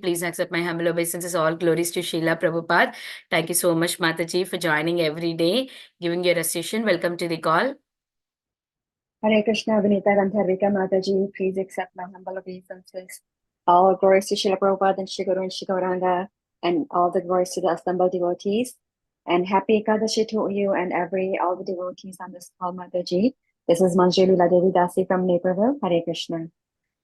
Please accept my humble obeisances. All glories to Srila Prabhupada. Thank you so much, Mataji, for joining every day, giving your session. Welcome to the call. Hare Krishna, Vinita Gandharvika Mataji, please accept my humble obeisances. All glories to Srila Prabhupada and Shri Guru and Shri Gauranga, and all the glories to the assembled devotees. And happy Ekadashi to you and all the devotees on this call, Mataji. This is Manjari Lila Devi Dasi from Naperville. Hare Krishna.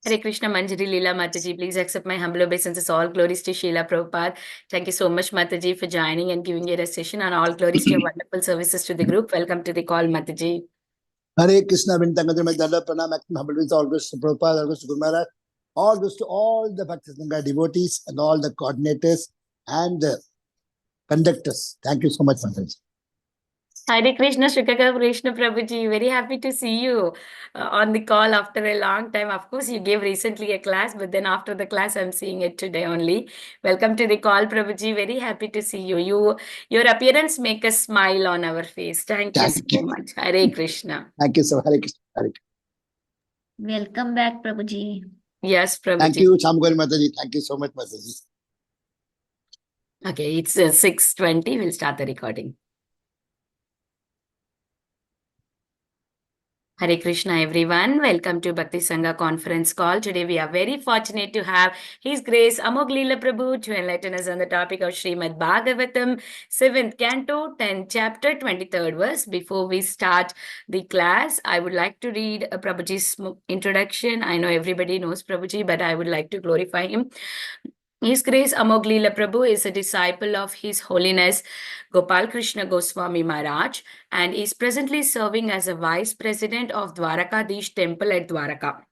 Hare Krishna, Manjari Lila Mataji. Please accept my humble obeisances. All glories to Srila Prabhupada. Thank you so much, Mataji, for joining and giving your session. And all glories to your wonderful services to the group. Welcome to the call, Mataji. Hare Krishna, Pranam, humble with all goes to Prabhupada, all goes to Guru Maharaj, all goes to all the Bhakti Sangha devotees and all the coordinators and the conductors. Thank you so much, Mataji. Hare Krishna, Shrikaka Krishna Prabhuji. Very happy to see you on the call after a long time. Of course, you gave recently a class, but then after the class, I'm seeing it today only. Welcome to the call, Prabhuji. Very happy to see you. Your appearance make us smile on our face. Thank you so much. Hare Krishna. Thank you so much. Hare Krishna. Hare Krishna. Welcome back, Prabhuji. Yes, Prabhuji. Thank you, Shamgori Mataji. Thank you so much, Mataji. Okay, it's 6:20. We'll start the recording. Hare Krishna, everyone. Welcome to Bhakti Sangha conference call. Today we are very fortunate to have His Grace Amogh Lila Prabhu to enlighten us on the topic of Srimad Bhagavatam, 7th Canto, 10th chapter, 23rd verse. Before we start the class, I would like to read Prabhuji's introduction. I know everybody knows Prabhuji, but I would like to glorify him. His Grace Amogh Lila Prabhu is a disciple of His Holiness Gopal Krishna Goswami Maharaj and is presently serving as a Vice President of Dwarakadish Temple at Dwaraka.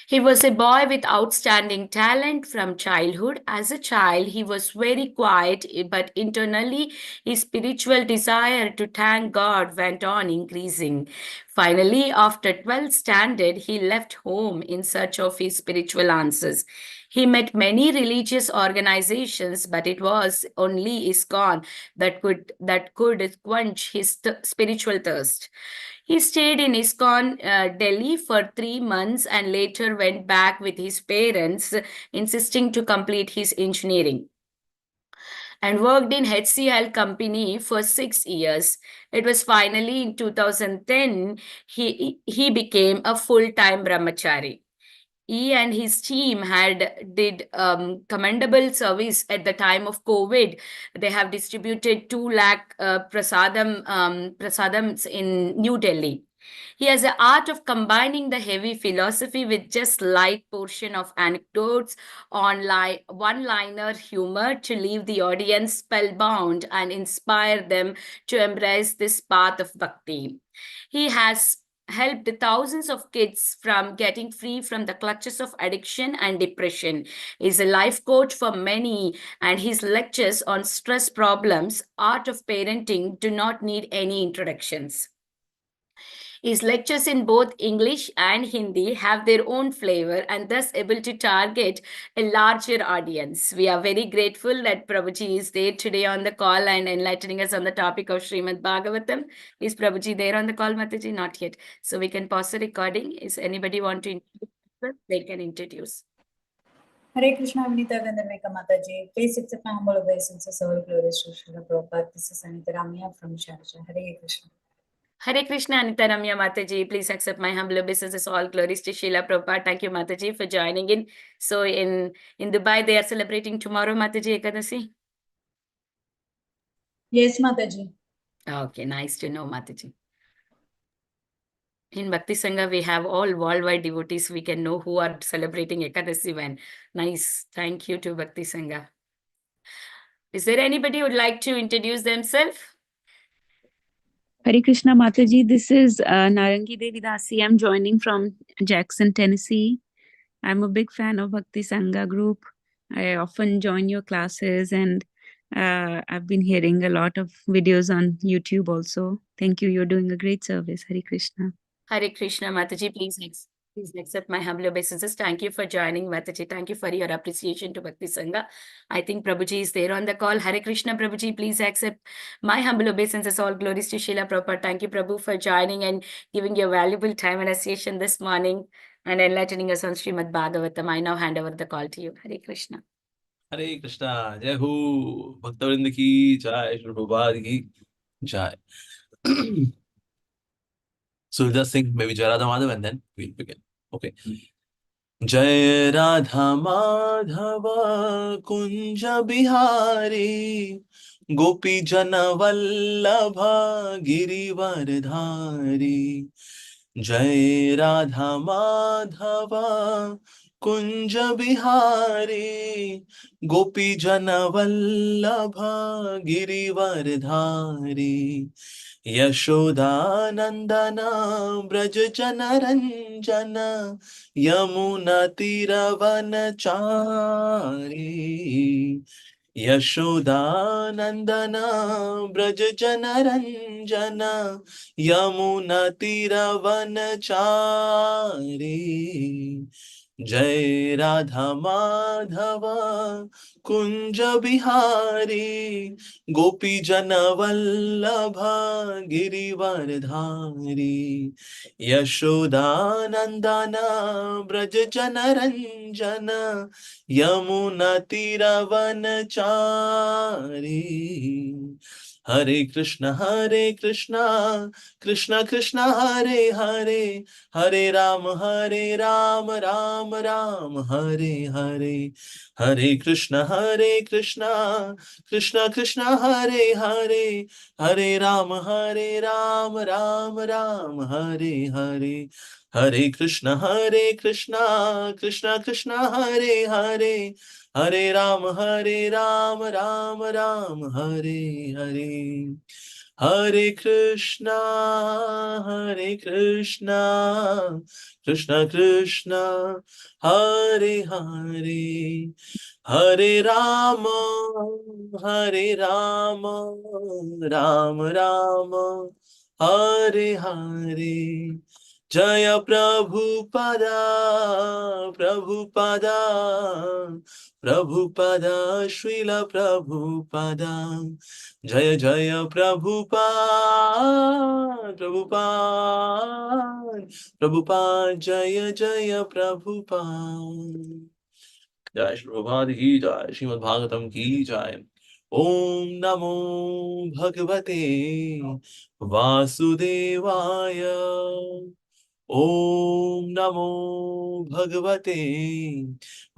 He was a boy with outstanding talent from childhood. As a child, he was very quiet, but internally, his spiritual desire to thank God went on increasing. Finally, after 12th standard, he left home in search of his spiritual answers. He met many religious organizations, but it was only ISKCON that could quench his spiritual thirst. He stayed in ISKCON, Delhi for 3 months and later went back with his parents, insisting to complete his engineering, and worked in HCL company for 6 years. It was finally in 2010, he became a full-time brahmachari. He and his team did commendable service at the time of COVID. They have distributed 2 lakh prasadams in New Delhi. He has the art of combining the heavy philosophy with just light portion of anecdotes on one-liner humor to leave the audience spellbound and inspire them to embrace this path of bhakti. He has helped thousands of kids from getting free from the clutches of addiction and depression. He's a life coach for many, and his lectures on stress problems, art of parenting, do not need any introductions. His lectures in both English and Hindi have their own flavor and thus able to target a larger audience. We are very grateful that Prabhuji is there today on the call and enlightening us on the topic of Srimad Bhagavatam. Is Prabhuji there on the call, Mataji? Not yet. So we can pause the recording. Is anybody want to introduce? They can introduce. Hare Krishna, Vinita Gandharvika Mataji. Please accept my humble obeisances. All glories to Srila Prabhupada. This is Anita Ramya from Sharjah. Hare Krishna. Hare Krishna, Anita Ramya Mataji. Please accept my humble obeisances. All glories to Srila Prabhupada. Thank you, Mataji, for joining in. So in Dubai, they are celebrating tomorrow, Mataji Ekadasi? Yes, Mataji. Okay, nice to know, Mataji. In Bhakti Sangha, we have all worldwide devotees. We can know who are celebrating Ekadasi when. Nice. Thank you to Bhakti Sangha. Is there anybody who would like to introduce themselves? Hare Krishna Mataji, this is Narangi Devi Dasi. I'm joining from Jackson, Tennessee. I'm a big fan of Bhakti Sangha group. I often join your classes and I've been hearing a lot of videos on YouTube also. Thank you. You're doing a great service. Hare Krishna. Hare Krishna Mataji, please accept my humble obeisances. Thank you for joining, Mataji. Thank you for your appreciation to Bhakti Sangha. I think Prabhuji is there on the call. Hare Krishna, Prabhuji, please accept my humble obeisances. All glories to Srila Prabhupada. Thank you, Prabhu, for joining and giving your valuable time and association this morning. and enlightening us on Srimad Bhagavatam. I now hand over the call to you. Hare Krishna. हरे कृष्णा, जय हो भक्तवृंद की जय, श्री प्रभुपाद की जय. So we'll just sing maybe Jai Radha Madhav and then we'll begin. Okay. जय राधा माधव कुंज बिहारी गोपी जन वल्लभ गिरिवरधारी. जय राधा माधव कुंज बिहारी गोपी जन वल्लभ गिरिवरधारी. यशोदानंदन ब्रज जन रंजन यमुना तीरवनचारी. यशोदानंदन ब्रज जन रंजन यमुना तीरवनचारी. जय राधा माधव कुंज बिहारी गोपी जन वल्लभ गिरिवरधारी. यशोदानंदन ब्रज जन रंजन यमुना तीरवनचारी. हरे कृष्ण कृष्ण कृष्ण हरे हरे, हरे राम राम राम हरे हरे. हरे कृष्ण कृष्ण कृष्ण हरे हरे, हरे राम राम राम हरे हरे. हरे कृष्ण कृष्ण कृष्ण हरे हरे, हरे राम राम हरे हरे. हरे कृष्णा कृष्ण कृष्ण हरे हरे, हरे राम राम राम हरे हरे. जय प्रभुपदा प्रभुपदा प्रभुपदा श्रील प्रभुपदा. जय जय प्रभुपाद प्रभुपाद प्रभुपाद. जय जय प्रभुपाद. जय श्री प्रभुपाद की जय, श्रीमद् भागवतम की जय. ओम नमो भगवते वासुदेवाय. ओम नमो भगवते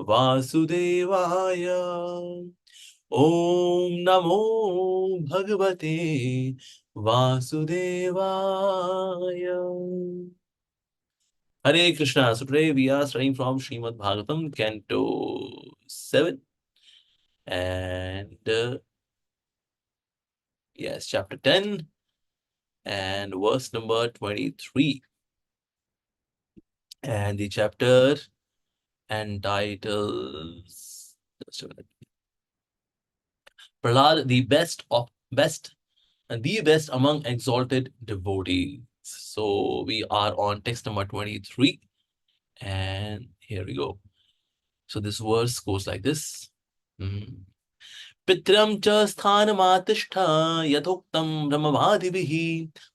वासुदेवाय. ओम नमो भगवते वासुदेवाय. Hare Krishna. So today we are studying from Srimad Bhagavatam, Canto 7, and yes, chapter 10 and verse number 23. And the chapter entitles, just a minute. Prahlad, the best among exalted devotees. So we are on text number 23, and here we go. So this verse goes like this. पित्रं च स्थानमातिष्ठ यथोक्तं ब्रह्मवादिभिः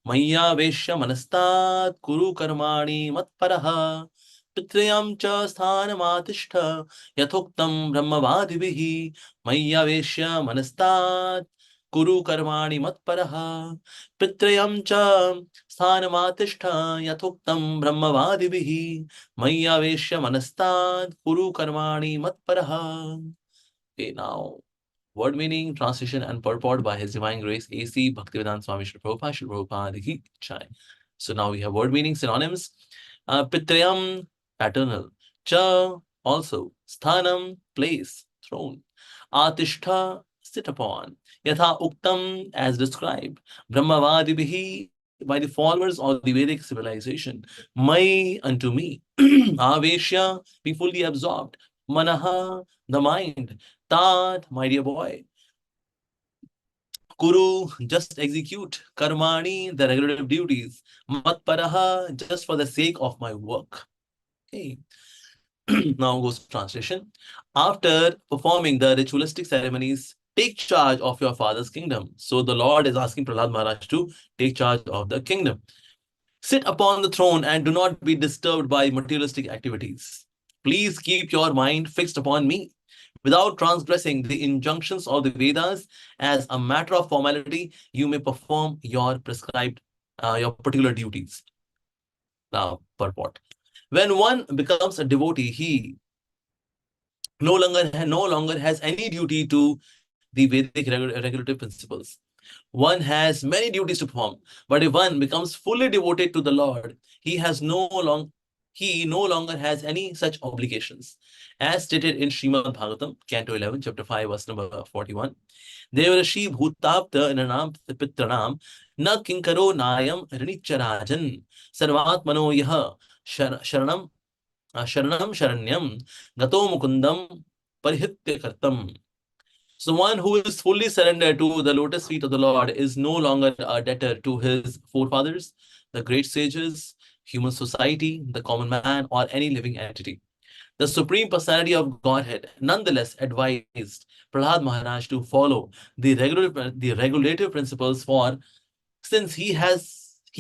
मय्यावेश्य मनस्तात् कुरु कर्माणि मत्परः. पितृयं च स्थानमातिष्ठ यथोक्तं ब्रह्मवादिभिः मय्यावेश्य मनस्तात् कुरु कर्माणि मत्परः. पितृयं च स्थानमातिष्ठ यथोक्तं ब्रह्मवादिभिः मय्यावेश्य मनस्तात् कुरु कर्माणि मत्परः. Okay, now word meaning, translation, and purport by His Divine Grace A.C. Bhaktivedanta Swami Srila Prabhupada, Srila Prabhupada Ki Jai. So now we have word meaning, synonyms. Pitrayam, paternal. Cha, also. Sthanam, place, throne. Atishtha, sit upon. Yatha uktam, as described. Brahmavadibihi, by the followers of the Vedic civilization. Mai, unto me. Aveshya, be fully absorbed. Manaha, the mind. Tat, my dear boy. Kuru, just execute. Karmani, the regulative duties. Matparaha, just for the sake of my work. Okay. Now goes translation. After performing the ritualistic ceremonies, take charge of your father's kingdom. So the Lord is asking Prahlad Maharaj to take charge of the kingdom. Sit upon the throne and do not be disturbed by materialistic activities. Please keep your mind fixed upon me. Without transgressing the injunctions of the Vedas, as a matter of formality, you may perform your prescribed, your particular duties. Now, purport. When one becomes a devotee, he no longer has any duty to the Vedic regulative principles. One has many duties to perform, but if one becomes fully devoted to the Lord, he no longer has any such obligations. As stated in Srimad Bhagavatam, Canto 11, Chapter 5, verse number 41, Devrashi Bhutapta Nanam Pitranam Na Kinkaro Nayam Rinicharajan Sarvatmano Yaha Sharanam Sharanyam Gato Mukundam Parihitya Kartam. So one who is fully surrendered to the lotus feet of the Lord is no longer a debtor to his forefathers, the great sages, human society, the common man, or any living entity. The Supreme Personality of Godhead nonetheless advised Prahlad Maharaj to follow the regulative principles, for since he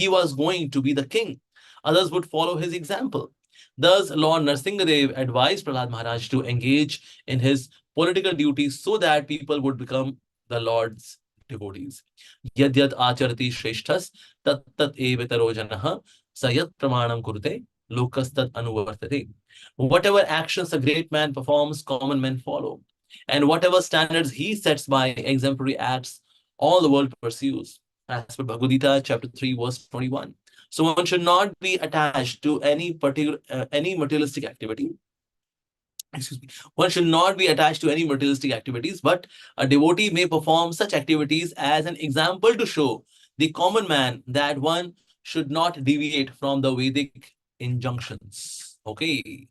was going to be the king, others would follow his example. Thus, Lord Narsingadev advised Prahlad Maharaj to engage in his political duties so that people would become the Lord's devotees. Yad yad acharati shreshthas tat tat evetaro janah sayat pramanam kurute lokas tat anuvartate. Whatever actions a great man performs, common men follow. And whatever standards he sets by exemplary acts, all the world pursues. As per Bhagavad Gita, chapter 3, verse 21. So one should not be attached to any materialistic activity. Excuse me. One should not be attached to any materialistic activities, but a devotee may perform such activities as an example to show the common man that one should not deviate from the Vedic injunctions. Okay.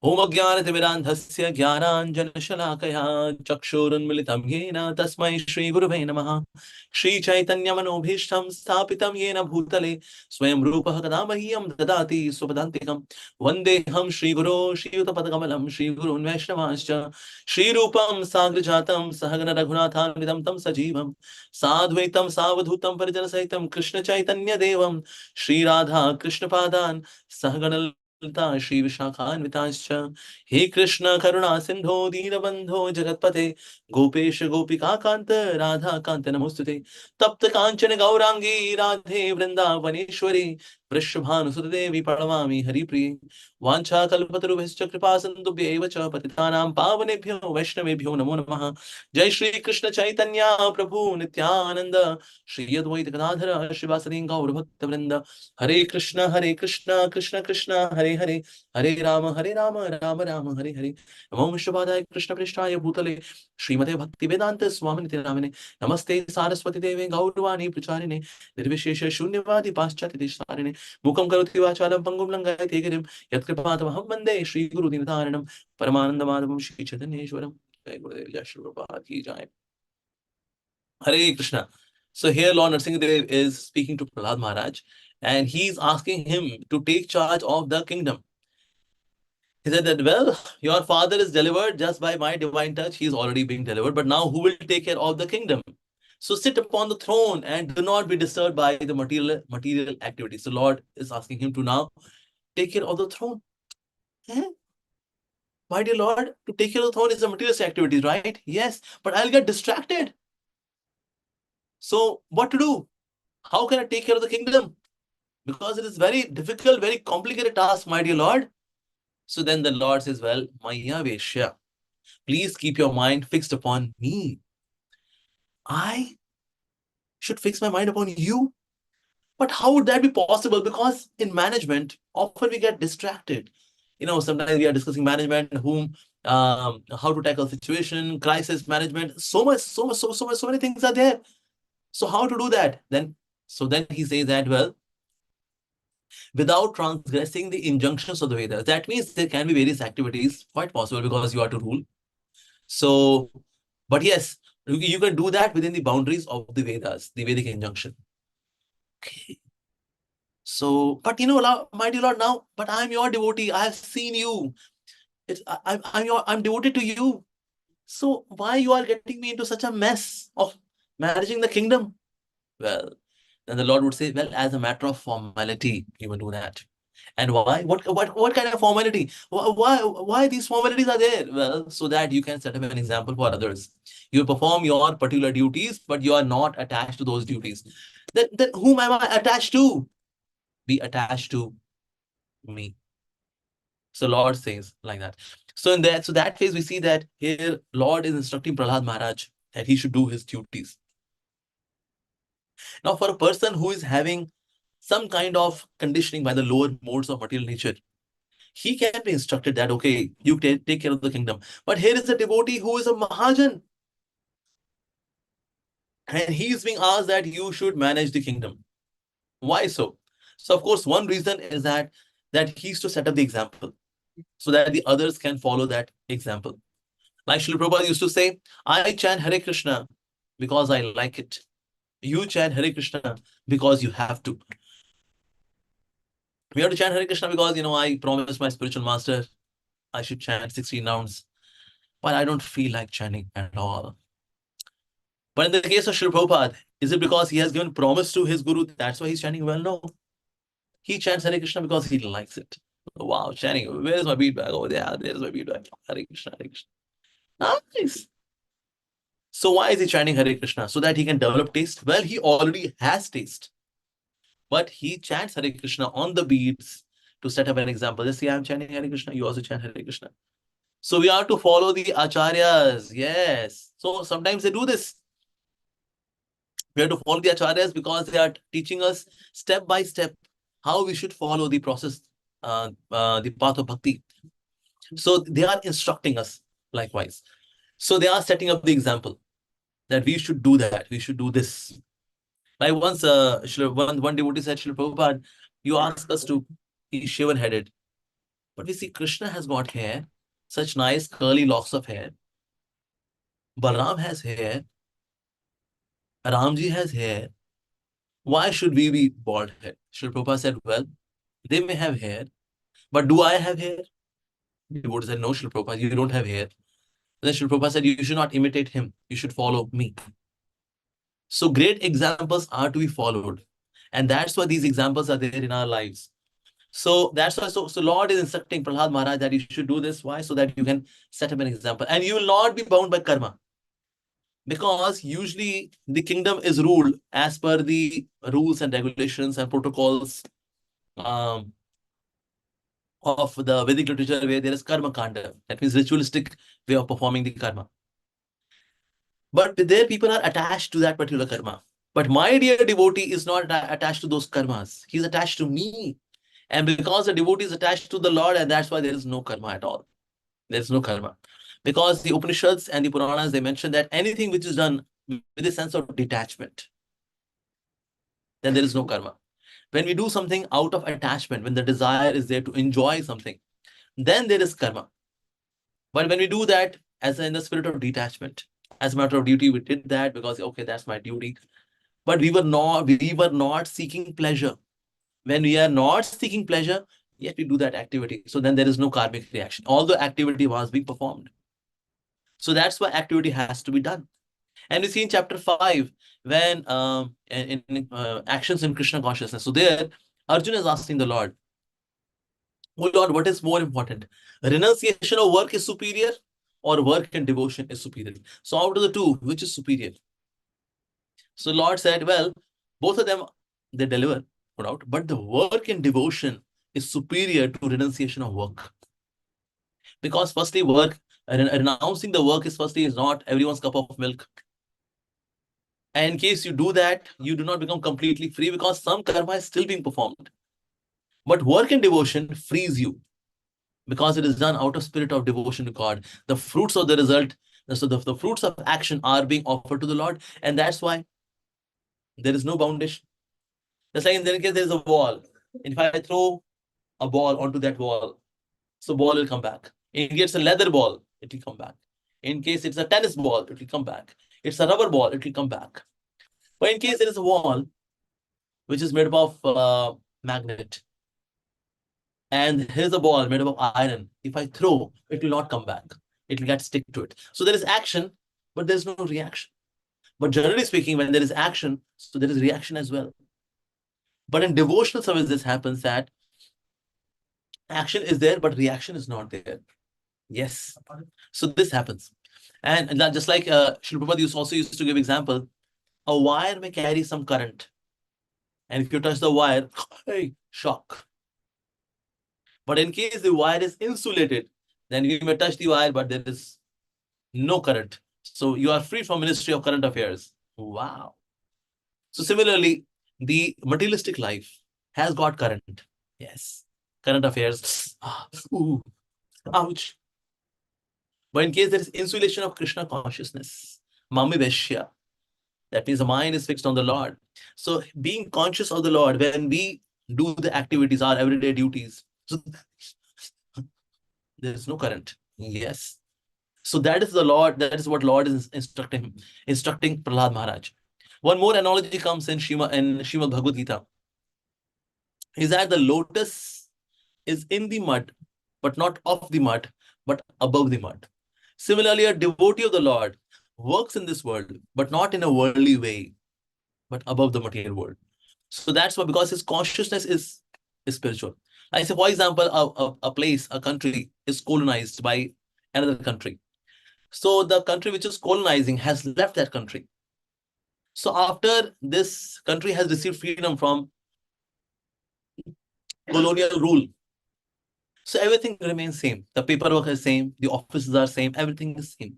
Om Ajnanatimirandhasya Jnananjanashalakaya Chakshurunmilitam Yena Tasmai Shri Gurave Namaha Shri Chaitanya Manobhishtam Sthapitam Yena Bhutale Swayam Rupaha Kadamahyam Dadati Supadantikam Vandeham Shri Guru Shri Utapatakamelam Shri Gurun Vaishnavascha Shri Rupam Sagrajatam Sahagana Raghunathanvidam Tam Sajivam Sadvaitam Savadhutam Parijana Saitam Krishna Chaitanya Devam Shri Radha Krishna Padan Sahagana Shri Vishakhanvitascha He Krishna Karuna Sindho Deenabandho Jagatpate Gopesh Gopika Kanta Radha Kanta Namostute Tapta Kanchana Gaurangi Radhe Vrindavaneshwari Vrishabhanu Sudadevi Paramami Haripriye Vancha Kalpataru Vescha Kripa Sandubhya Evacha Patitanam Pavanebhyo Vaishnavebhyo Namo Namaha Jai Shri Krishna Chaitanya Prabhu Nityananda Shri Advaita Gadadhara Shivasari Gaur Bhakta Vrinda Hare Krishna, Krishna Krishna, Hare Hare, Hare Rama, Rama Rama, Hare Hare. Namo Vishwabhadaya Krishna Prishtaya Bhutale, Srimate Bhakti Vedanta Swami Namine, Namaste Saraswati Deve Gaurvani Pracharine, Nirvishesha Shunyavadi Paschati Disharine, Mukam Karoti Vachalam Pangum Langai Tegirim, Yatkripatam Mande, Shri Guru Dinataranam, Paramananda Madhavam, Shri Chaitanyeshwaram, Jai Gurudev Jai Shri Prabhupada Ki Jai. Hare Krishna. So here Lord Nrsimhadev is speaking to Prahlad Maharaj and he's asking him to take charge of the kingdom. He said that, well, your father is delivered just by my divine touch. He's already being delivered, but now who will take care of the kingdom? So sit upon the throne and do not be disturbed by the material activities. So Lord is asking him to now take care of the throne. My dear Lord, to take care of the throne is the materialist activities, right? Yes, but I'll get distracted. So what to do? How can I take care of the kingdom? Because it is very difficult, very complicated task, my dear Lord. So then the Lord says, well, Maya Veshya, please keep your mind fixed upon me. I should fix my mind upon you. But how would that be possible? Because in management, often we get distracted. You know, sometimes we are discussing management, how to tackle situation, crisis management, so many things are there. So how to do that? Then he says that, well, without transgressing the injunctions of the Vedas. That means there can be various activities, quite possible because you are to rule. So, but yes, you can do that within the boundaries of the Vedas, the Vedic injunction. Okay. So, but you know, my dear Lord, now, but I'm your devotee. I have seen you. I'm devoted to you. So why you are getting me into such a mess of managing the kingdom? Well, then the Lord would say, well, as a matter of formality, you will do that. And why? What kind of formality? Why these formalities are there? Well, so that you can set up an example for others. You perform your particular duties, but you are not attached to those duties. Then whom am I attached to? Be attached to me. So Lord says like that. So in that phase, we see that here Lord is instructing Prahlad Maharaj that he should do his duties. Now, for a person who is having some kind of conditioning by the lower modes of material nature, he can be instructed that, okay, you take care of the kingdom. But here is a devotee who is a Mahajan. And he is being asked that you should manage the kingdom. Why so? So, of course, one reason is that he's to set up the example so that the others can follow that example. Like Srila Prabhupada used to say, I chant Hare Krishna because I like it. You chant Hare Krishna because you have to. We have to chant Hare Krishna because, I promised my spiritual master I should chant 16 rounds, but I don't feel like chanting at all. But in the case of Srila Prabhupada, is it because he has given promise to his guru, that's why he's chanting? Well, no. He chants Hare Krishna because he likes it. Wow, chanting. Where is my bead bag? Oh, yeah, there's my bead bag. Hare Krishna, Hare Krishna. Nice. So why is he chanting Hare Krishna? So that he can develop taste? Well, he already has taste. But he chants Hare Krishna on the beads to set up an example. Just say, I'm chanting Hare Krishna, you also chant Hare Krishna. So we are to follow the acharyas. Yes. So sometimes they do this. We have to follow the acharyas because they are teaching us step by step how we should follow the process, the path of bhakti. So they are instructing us likewise. So they are setting up the example that we should do that. We should do this. Like once one devotee said, Srila Prabhupada, you ask us to be shaven-headed. But we see Krishna has got hair, such nice curly locks of hair. Balaram has hair. Ramji has hair. Why should we be bald head? Srila Prabhupada said, well, they may have hair, but do I have hair? The devotee said, no, Srila Prabhupada, you don't have hair. Then Srila Prabhupada said, you should not imitate him. You should follow me. So great examples are to be followed. And that's why these examples are there in our lives. So that's why, so Lord is instructing Prahlad Maharaj that you should do this. Why? So that you can set up an example. And you will not be bound by karma. Because usually the kingdom is ruled as per the rules and regulations and protocols of the Vedic literature, where there is karma kanda. That means ritualistic way of performing the karma. But there people are attached to that particular karma. But my dear devotee is not attached to those karmas. He's attached to me. And because the devotee is attached to the Lord, and that's why there is no karma at all. There's no karma. Because the Upanishads and the Puranas, they mention that anything which is done with a sense of detachment, then there is no karma. When we do something out of attachment, when the desire is there to enjoy something, then there is karma. But when we do that as in the spirit of detachment, as a matter of duty, we did that because, okay, that's my duty. But we were not seeking pleasure. When we are not seeking pleasure, yet we do that activity. So then there is no karmic reaction, although activity was being performed. So that's why activity has to be done. And we see in chapter 5, when in actions in Krishna consciousness. So there, Arjuna is asking the Lord, oh Lord, what is more important? Renunciation of work is superior, or work and devotion is superior? So out of the two, which is superior? So Lord said, well, both of them, they deliver, no doubt, but the work and devotion is superior to renunciation of work. Because firstly, renouncing the work is not everyone's cup of milk. And in case you do that, you do not become completely free because some karma is still being performed. But work and devotion frees you because it is done out of spirit of devotion to God. The fruits of the result, so the fruits of action are being offered to the Lord. And that's why there is no foundation. Just like in their case, there is a wall. If I throw a ball onto that wall, so ball will come back. In case it's a leather ball, it will come back. In case it's a tennis ball, it will come back. It's a rubber ball, it will come back. But in case there is a wall, which is made up of magnet, and here's a ball made up of iron, if I throw, it will not come back. It will get stick to it. So there is action, but there's no reaction. But generally speaking, when there is action, so there is reaction as well. But in devotional service, this happens that action is there, but reaction is not there. Yes. So this happens. And just like Srila Prabhupada also used to give example, a wire may carry some current. And if you touch the wire, hey, shock. But in case the wire is insulated, then you may touch the wire, but there is no current. So you are free from Ministry of Current Affairs. Wow. So similarly, the materialistic life has got current. Yes. Current affairs. Ooh, ouch. But in case there is insulation of Krishna consciousness, Mami Veshya, that means the mind is fixed on the Lord. So being conscious of the Lord when we do the activities, our everyday duties, so there is no current. Yes. So that is the Lord, that is what Lord is instructing Prahlad Maharaj. One more analogy comes in Srimad Bhagavad Gita, is that the lotus is in the mud, but not of the mud, but above the mud. Similarly, a devotee of the Lord works in this world, but not in a worldly way, but above the material world. So that's why, because his consciousness is spiritual. Like say, for example, a place, a country is colonized by another country. So the country which is colonizing has left that country. So after this country has received freedom from colonial rule, so everything remains same. The paperwork is same, the offices are same, everything is same.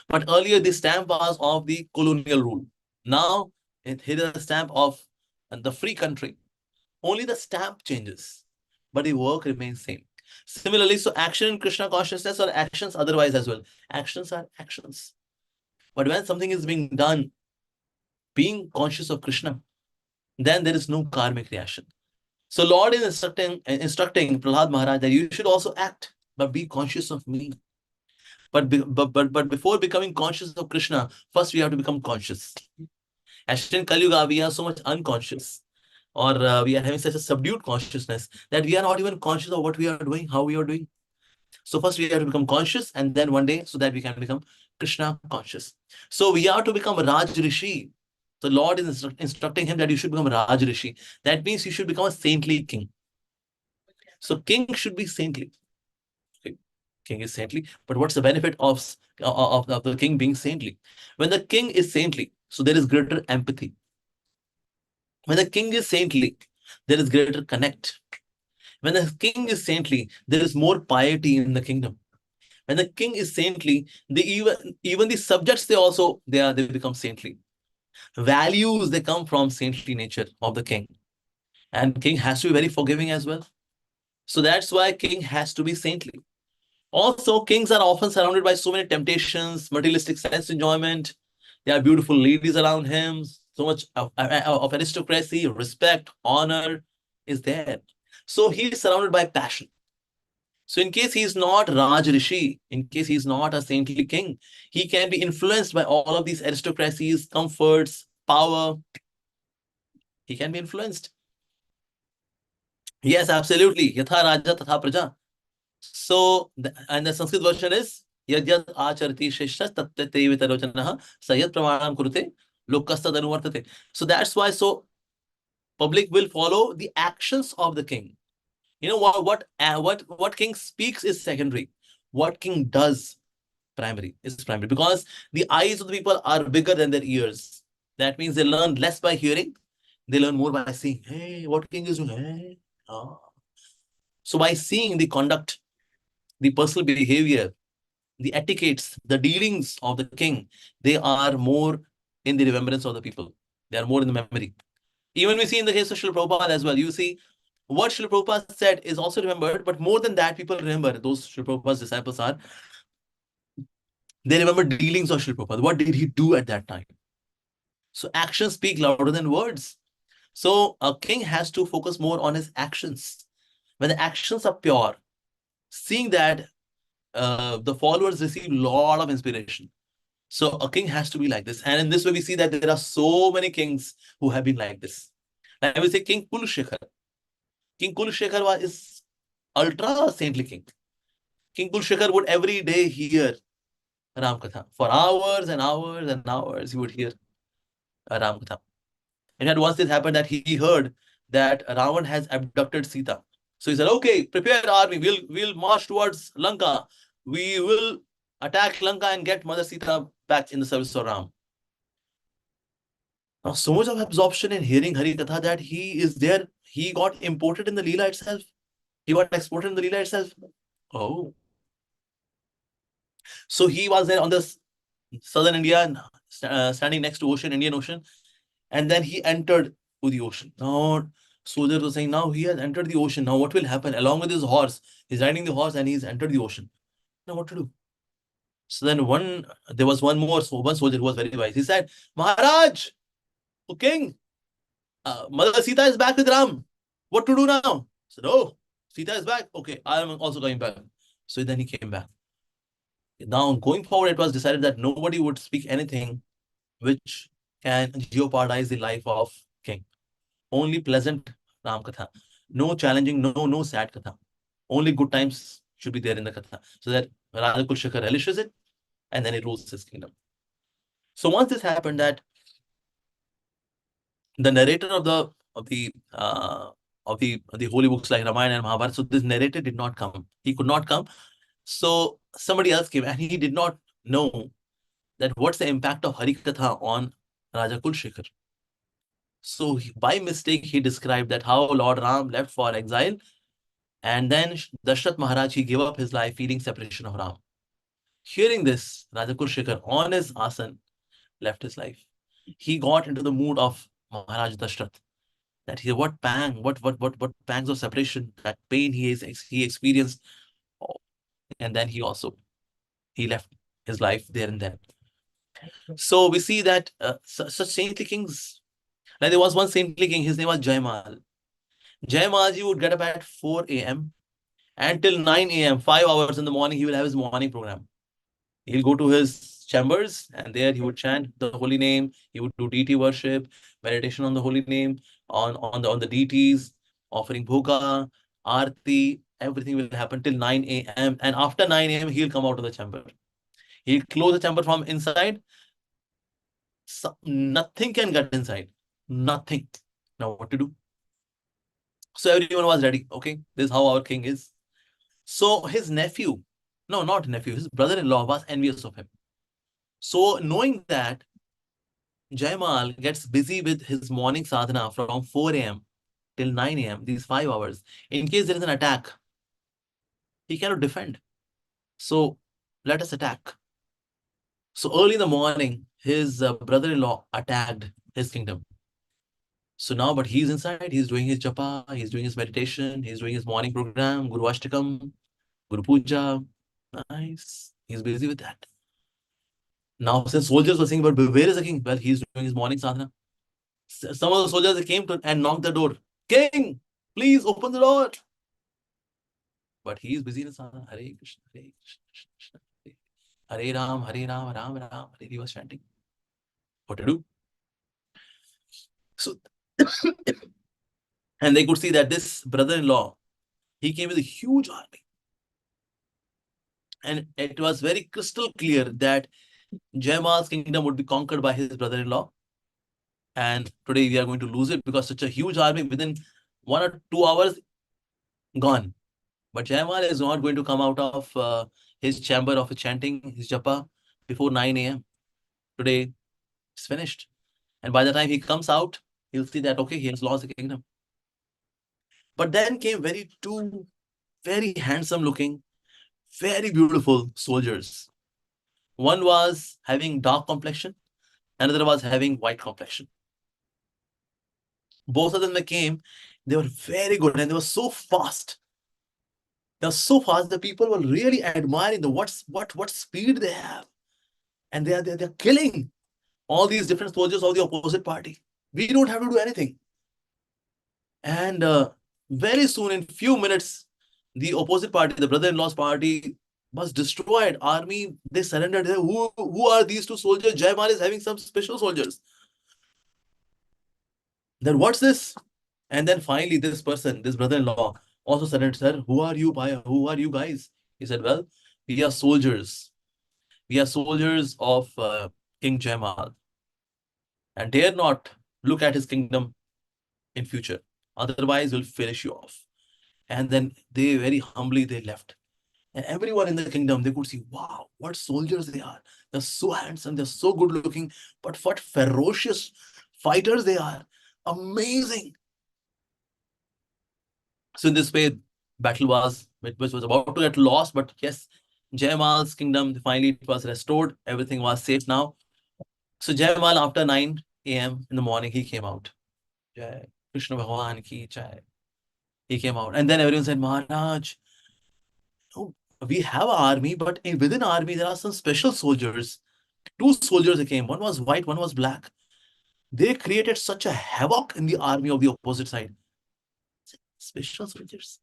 But earlier the stamp was of the colonial rule. Now here is a stamp of the free country. Only the stamp changes, but the work remains same. Similarly, so action in Krishna consciousness or actions otherwise as well. Actions are actions. But when something is being done, being conscious of Krishna, then there is no karmic reaction. So Lord is instructing Prahlad Maharaj that you should also act, but be conscious of me. But before becoming conscious of Krishna, first we have to become conscious. As in Kali Yuga, we are so much unconscious, or we are having such a subdued consciousness that we are not even conscious of what we are doing, how we are doing. So first we have to become conscious, and then one day, so that we can become Krishna conscious. So we are to become Raj Rishi. The Lord is instructing him that you should become Raj Rishi. That means you should become a saintly king. So king should be saintly. Okay. King is saintly, but what's the benefit of the king being saintly? When the king is saintly, so there is greater empathy. When the king is saintly, there is greater connect. When the king is saintly, there is more piety in the kingdom. When the king is saintly, even the subjects they become saintly. Values they come from saintly nature of the king, and king has to be very forgiving as well. So that's why king has to be saintly. Also, kings are often surrounded by so many temptations, materialistic sense enjoyment. There are beautiful ladies around him. So much of aristocracy, respect, honor is there. So he is surrounded by passion. So in case he is not Raj Rishi, in case he is not a saintly king, he can be influenced by all of these aristocracies, comforts, power. He can be influenced. Yes, absolutely. Yatha Raja Tatha Praja. So, and the Sanskrit version is Yadyat Acharati Sheshta Tatte Vitarochanah Sayat Pramanam Kurute Lokastad Anuvartate. So that's why public will follow the actions of the king. You know what king speaks is secondary. What king does is primary, because the eyes of the people are bigger than their ears. That means they learn less by hearing, they learn more by seeing. Hey, what king is doing? Hey. Oh. So by seeing the conduct, the personal behavior, the etiquettes, the dealings of the king, they are more in the remembrance of the people. They are more in the memory. Even we see in the case of Srila Prabhupada as well, you see what Srila Prabhupada said is also remembered, but more than that, people remember. Those Srila Prabhupada's disciples they remember dealings of Srila Prabhupada. What did he do at that time? So actions speak louder than words. So a king has to focus more on his actions. When the actions are pure, seeing that the followers receive a lot of inspiration. So a king has to be like this. And in this way, we see that there are so many kings who have been like this. Like I will say King Kulshekhar. King Kulshekhar is ultra saintly king. King Kulshekhar would every day hear Ram Katha. For hours and hours and hours, he would hear Ram Katha. And once this happened that he heard that Ravan has abducted Sita. So he said, okay, prepare army. We'll march towards Lanka. We will attack Lanka and get Mother Sita back in the service of Ram. Now, so much of absorption in hearing Hari Katha that he is there. He got imported in the Lila itself. He got exported in the Lila itself. Oh. So he was there on the southern India, standing next to ocean, Indian Ocean. And then he entered to the ocean. Now, soldiers were saying, now he has entered the ocean. Now what will happen? Along with his horse, he's riding the horse and he's entered the ocean. Now what to do? So then there was one soldier who was very wise. He said, Maharaj, O king, Mother Sita is back with Ram. What to do now? I said, oh, Sita is back. Okay, I am also going back. So then he came back. Now, going forward, it was decided that nobody would speak anything which can jeopardize the life of king. Only pleasant Ram Katha. No challenging, no sad Katha. Only good times should be there in the Katha. So that Raja Kulshekar relishes it and then he rules his kingdom. So once this happened, that the narrator of the holy books like Ramayana and Mahabharata, so this narrator did not come. He could not come. So somebody else came and he did not know that what's the impact of Harikatha on Raja Kulshekar. So by mistake, he described that how Lord Ram left for exile and then Dashrath Maharaj, he gave up his life feeling separation of Ram. Hearing this, Raja Kulshekar on his asan left his life. He got into the mood of Maharaj Dashrath. That what pangs of separation, that pain he experienced, and then he left his life there and then. So we see that such saintly kings, like there was one saintly king, his name was Jaimal. Jaimalji would get up at 4 a.m. until 9 a.m., 5 hours in the morning, he will have his morning program. He'll go to his chambers and there he would chant the holy name. He would do deity worship, meditation on the holy name, on the deities, offering bhoga, arti, everything will happen till 9 a.m. And after 9 a.m., he'll come out of the chamber. He'll close the chamber from inside. So nothing can get inside. Nothing. Now what to do? So everyone was ready. Okay, this is how our king is. So his nephew, no, not nephew, his brother-in-law was envious of him. So knowing that Jaimal gets busy with his morning sadhana from 4 a.m. till 9 a.m., these 5 hours, in case there is an attack, he cannot defend. So let us attack. So early in the morning, his brother-in-law attacked his kingdom. So now, but he's inside, he's doing his japa, he's doing his meditation, he's doing his morning program, Guru Ashtakam, Guru Puja. Nice. He's busy with that. Now, since soldiers were saying, but where is the king? Well, he's doing his morning sadhana. Some of the soldiers came to and knocked the door. King, please open the door. But he is busy in sadhana. Hare Krishna, Hare Krishna, Krishna Krishna, Hare Ram, Hare Ram, Ram Ram, Hare. He was chanting. What to do? So, and they could see that this brother-in-law, he came with a huge army. And it was very crystal clear that Jaimal's kingdom would be conquered by his brother-in-law. And today we are going to lose it because such a huge army within 1 or 2 hours gone. But Jaimal is not going to come out of his chamber of chanting, his japa, before 9 a.m. Today it's finished. And by the time he comes out, he'll see that, okay, he has lost the kingdom. But then came two very handsome looking, very beautiful soldiers. One was having dark complexion, another was having white complexion. Both of them that came, they were very good and they were so fast. They were so fast that people were really admiring the what speed they have. And they're killing all these different soldiers of the opposite party. We don't have to do anything. And very soon, in few minutes, the opposite party, the brother-in-law's party, was destroyed. Army, they surrendered. Who are these two soldiers? Jaimal is having some special soldiers. Then what's this? And then finally, this person, this brother-in-law, also surrendered. Sir, who are you guys? He said, well, we are soldiers. We are soldiers of King Jaimal. And dare not look at his kingdom in future. Otherwise, we'll finish you off. And then they very humbly, they left. And everyone in the kingdom, they could see, wow, what soldiers they are. They're so handsome, they're so good looking, but what ferocious fighters they are. Amazing. So in this way, battle was about to get lost, but yes, Jaimal's kingdom, finally it was restored. Everything was safe now. So Jaimal, after 9 a.m. in the morning, he came out. Jai Krishna Bhagavan ki jai. He came out. And then everyone said, Maharaj, oh, we have an army, but within army, there are some special soldiers. 2 soldiers that came. One was white, one was black. They created such a havoc in the army of the opposite side. Special soldiers.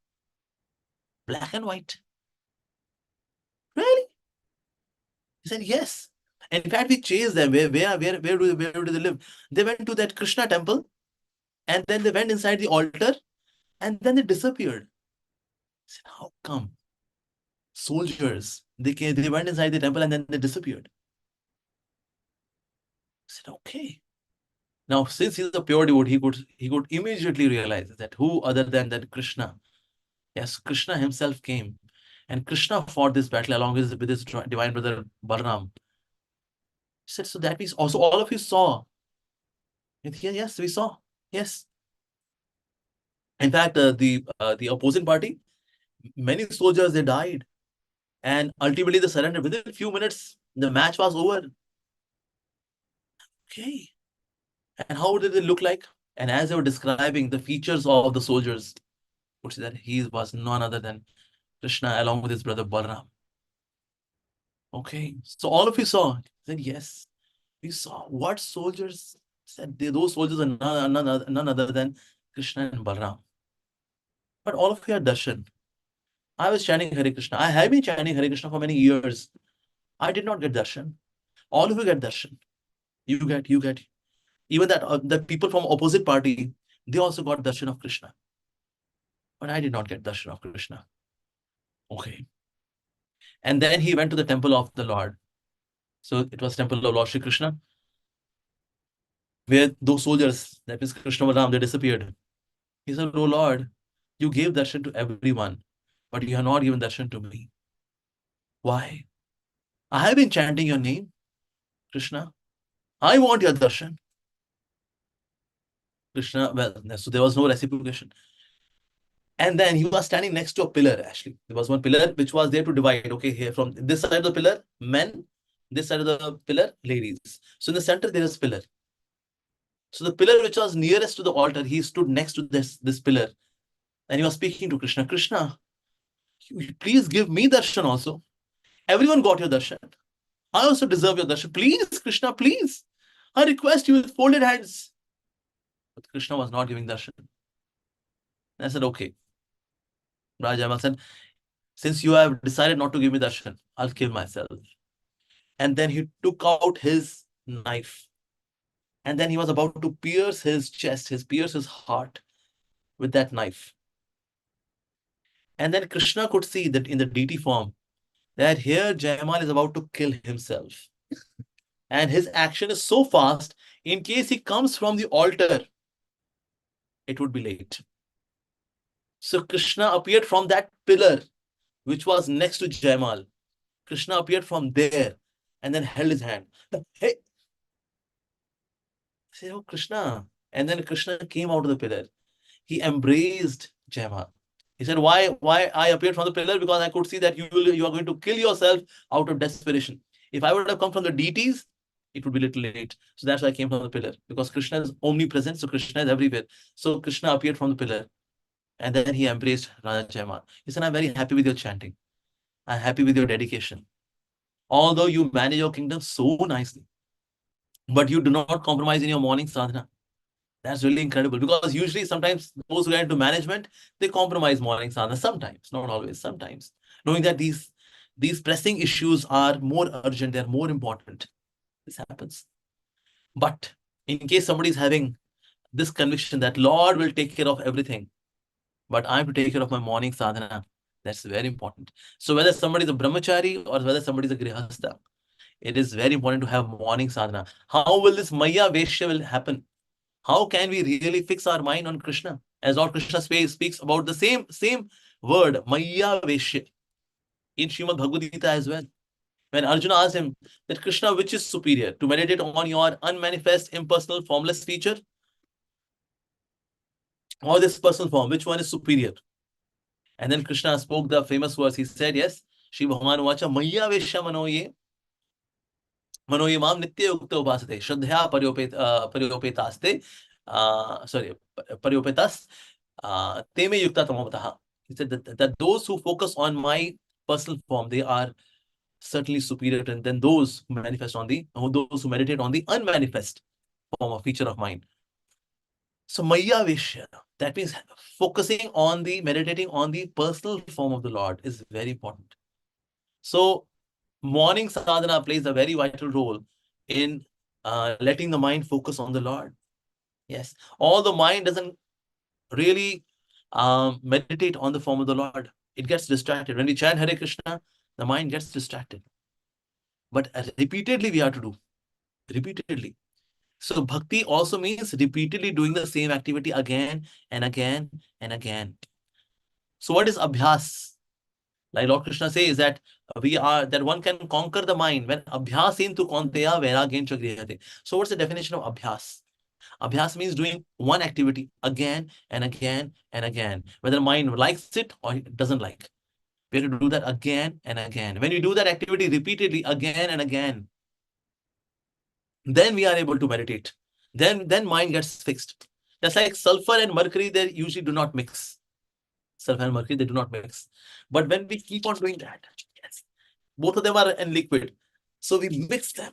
Black and white. Really? He said, yes. And in fact, we chased them. Where do they live? They went to that Krishna temple, and then they went inside the altar, and then they disappeared. I said, how come? Soldiers, they went inside the temple and then they disappeared. I said, okay. Now, since he's a pure devotee, he could immediately realize that who other than that Krishna? Yes, Krishna himself came, and Krishna fought this battle along with his divine brother Balaram. He said, so that means also all of you saw. Yes, we saw. Yes. In fact, the opposing party, many soldiers, they died. And ultimately they surrendered. Within a few minutes, the match was over. Okay. And how did they look like? And as they were describing the features of the soldiers, would say that he was none other than Krishna along with his brother Balaram. Okay. So all of you saw. He said, yes. We saw. What soldiers? Said those soldiers are none other than Krishna and Balaram. But all of you had darshan. I was chanting Hare Krishna. I have been chanting Hare Krishna for many years. I did not get darshan. All of you get darshan. You get. Even that the people from opposite party, they also got darshan of Krishna. But I did not get darshan of Krishna. Okay. And then he went to the temple of the Lord. So it was temple of Lord Shri Krishna, where those soldiers, that is Krishna Balaram, they disappeared. He said, oh Lord, you gave darshan to everyone, but you have not given darshan to me. Why? I have been chanting your name, Krishna. I want your darshan. Krishna, well, so there was no reciprocation. And then he was standing next to a pillar, actually. There was one pillar which was there to divide. Okay, here from this side of the pillar, men, this side of the pillar, ladies. So in the center, there is pillar. So the pillar which was nearest to the altar, he stood next to this pillar. And he was speaking to Krishna. Krishna, please give me darshan also. Everyone got your darshan. I also deserve your darshan. Please, Krishna, please. I request you with folded hands. But Krishna was not giving darshan. And I said, okay. Raja said, since you have decided not to give me darshan, I'll kill myself. And then he took out his knife. And then he was about to pierce his chest, pierce his heart with that knife. And then Krishna could see that in the deity form, that here Jaimal is about to kill himself. And his action is so fast, in case he comes from the altar, it would be late. So Krishna appeared from that pillar, which was next to Jaimal. Krishna appeared from there and then held his hand. Hey! I said, oh, Krishna. And then Krishna came out of the pillar. He embraced Jaimal. He said, why I appeared from the pillar? Because I could see that you are going to kill yourself out of desperation. If I would have come from the deities, it would be a little late. So that's why I came from the pillar. Because Krishna is omnipresent, so Krishna is everywhere. So Krishna appeared from the pillar. And then he embraced Raja Jaimal. He said, I'm very happy with your chanting. I'm happy with your dedication. Although you manage your kingdom so nicely, but you do not compromise in your morning sadhana. That's really incredible, because usually sometimes those who get into management, they compromise morning sadhana. Sometimes, not always, sometimes. Knowing that these pressing issues are more urgent, they're more important. This happens. But in case somebody is having this conviction that Lord will take care of everything, but I have to take care of my morning sadhana, that's very important. So whether somebody is a brahmachari or whether somebody is a grihastha, it is very important to have morning sadhana. How will this Maya Vaishya will happen? How can we really fix our mind on Krishna? As Lord Krishna speaks about the same word, Maya Veshya, in Srimad Bhagavad Gita as well. When Arjuna asked him that Krishna, which is superior, to meditate on your unmanifest, impersonal, formless feature, or this personal form, which one is superior? And then Krishna spoke the famous words. He said, yes, Shri Bhagavan Vacha, Maya Veshya Manoye, Manoye Mam Nitya Yukta Upasate, Shraddhya Paryopetaste, Paryopetas, Teme Yukta Tamavataha. He said that those who focus on my personal form, they are certainly superior than those who manifest on those who meditate on the unmanifest form of feature of mind. So Maya Veshya, that means focusing on meditating on the personal form of the Lord is very important. So morning sadhana plays a very vital role in letting the mind focus on the Lord. Yes, all the mind doesn't really meditate on the form of the Lord. It gets distracted. When we chant Hare Krishna, the mind gets distracted. But repeatedly we have to do. Repeatedly. So bhakti also means repeatedly doing the same activity again and again and again. So what is abhyas? Like Lord Krishna says that one can conquer the mind when abhyasin tu konteya vairagyen cha grihate. So what's the definition of abhyas? Abhyas means doing one activity again and again and again, whether the mind likes it or it doesn't like. We have to do that again and again. When we do that activity repeatedly again and again, then we are able to meditate. Then mind gets fixed. Just like sulfur and mercury, they usually do not mix. Sulfur and mercury, they do not mix. But when we keep on doing that, yes, both of them are in liquid. So we mix them.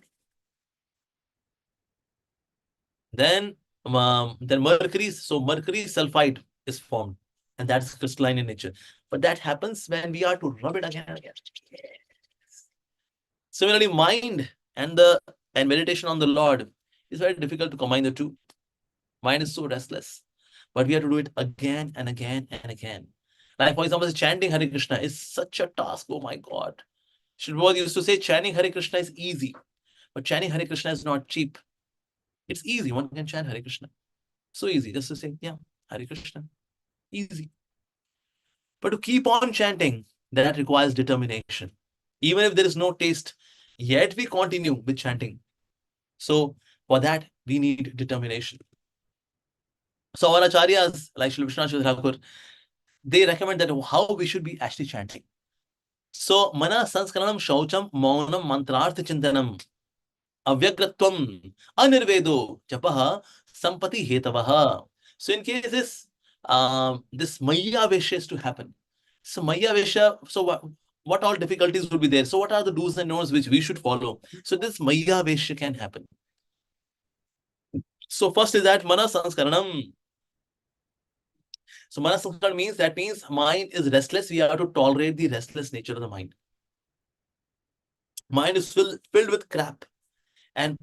Then mercury sulfide is formed. And that's crystalline in nature. But that happens when we are to rub it again and again. Yes. Similarly, mind and meditation on the Lord is very difficult to combine the two. Mind is so restless. But we have to do it again and again and again. Like, for example, chanting Hare Krishna is such a task. Oh my God. Shri Prabhu used to say chanting Hare Krishna is easy. But chanting Hare Krishna is not cheap. It's easy. One can chant Hare Krishna. So easy. Just to say, yeah, Hare Krishna. Easy. But to keep on chanting, that requires determination. Even if there is no taste, yet we continue with chanting. So for that, we need determination. So our acharyas, like Srila Vishwanath Thakur, they recommend that how we should be actually chanting. So mana sanskaranam shaucham maunam mantrartha chintanam avyagratvam anirvedo japaha sampati hetavaha. So in case this Maya Vesha is to happen. So Maya Vesha, so what all difficulties would be there? So what are the do's and don'ts which we should follow? So this Maya Vesha can happen. So first is that mana sanskaranam. So mana sanskaran means mind is restless. We have to tolerate the restless nature of the mind. Mind is filled with crap and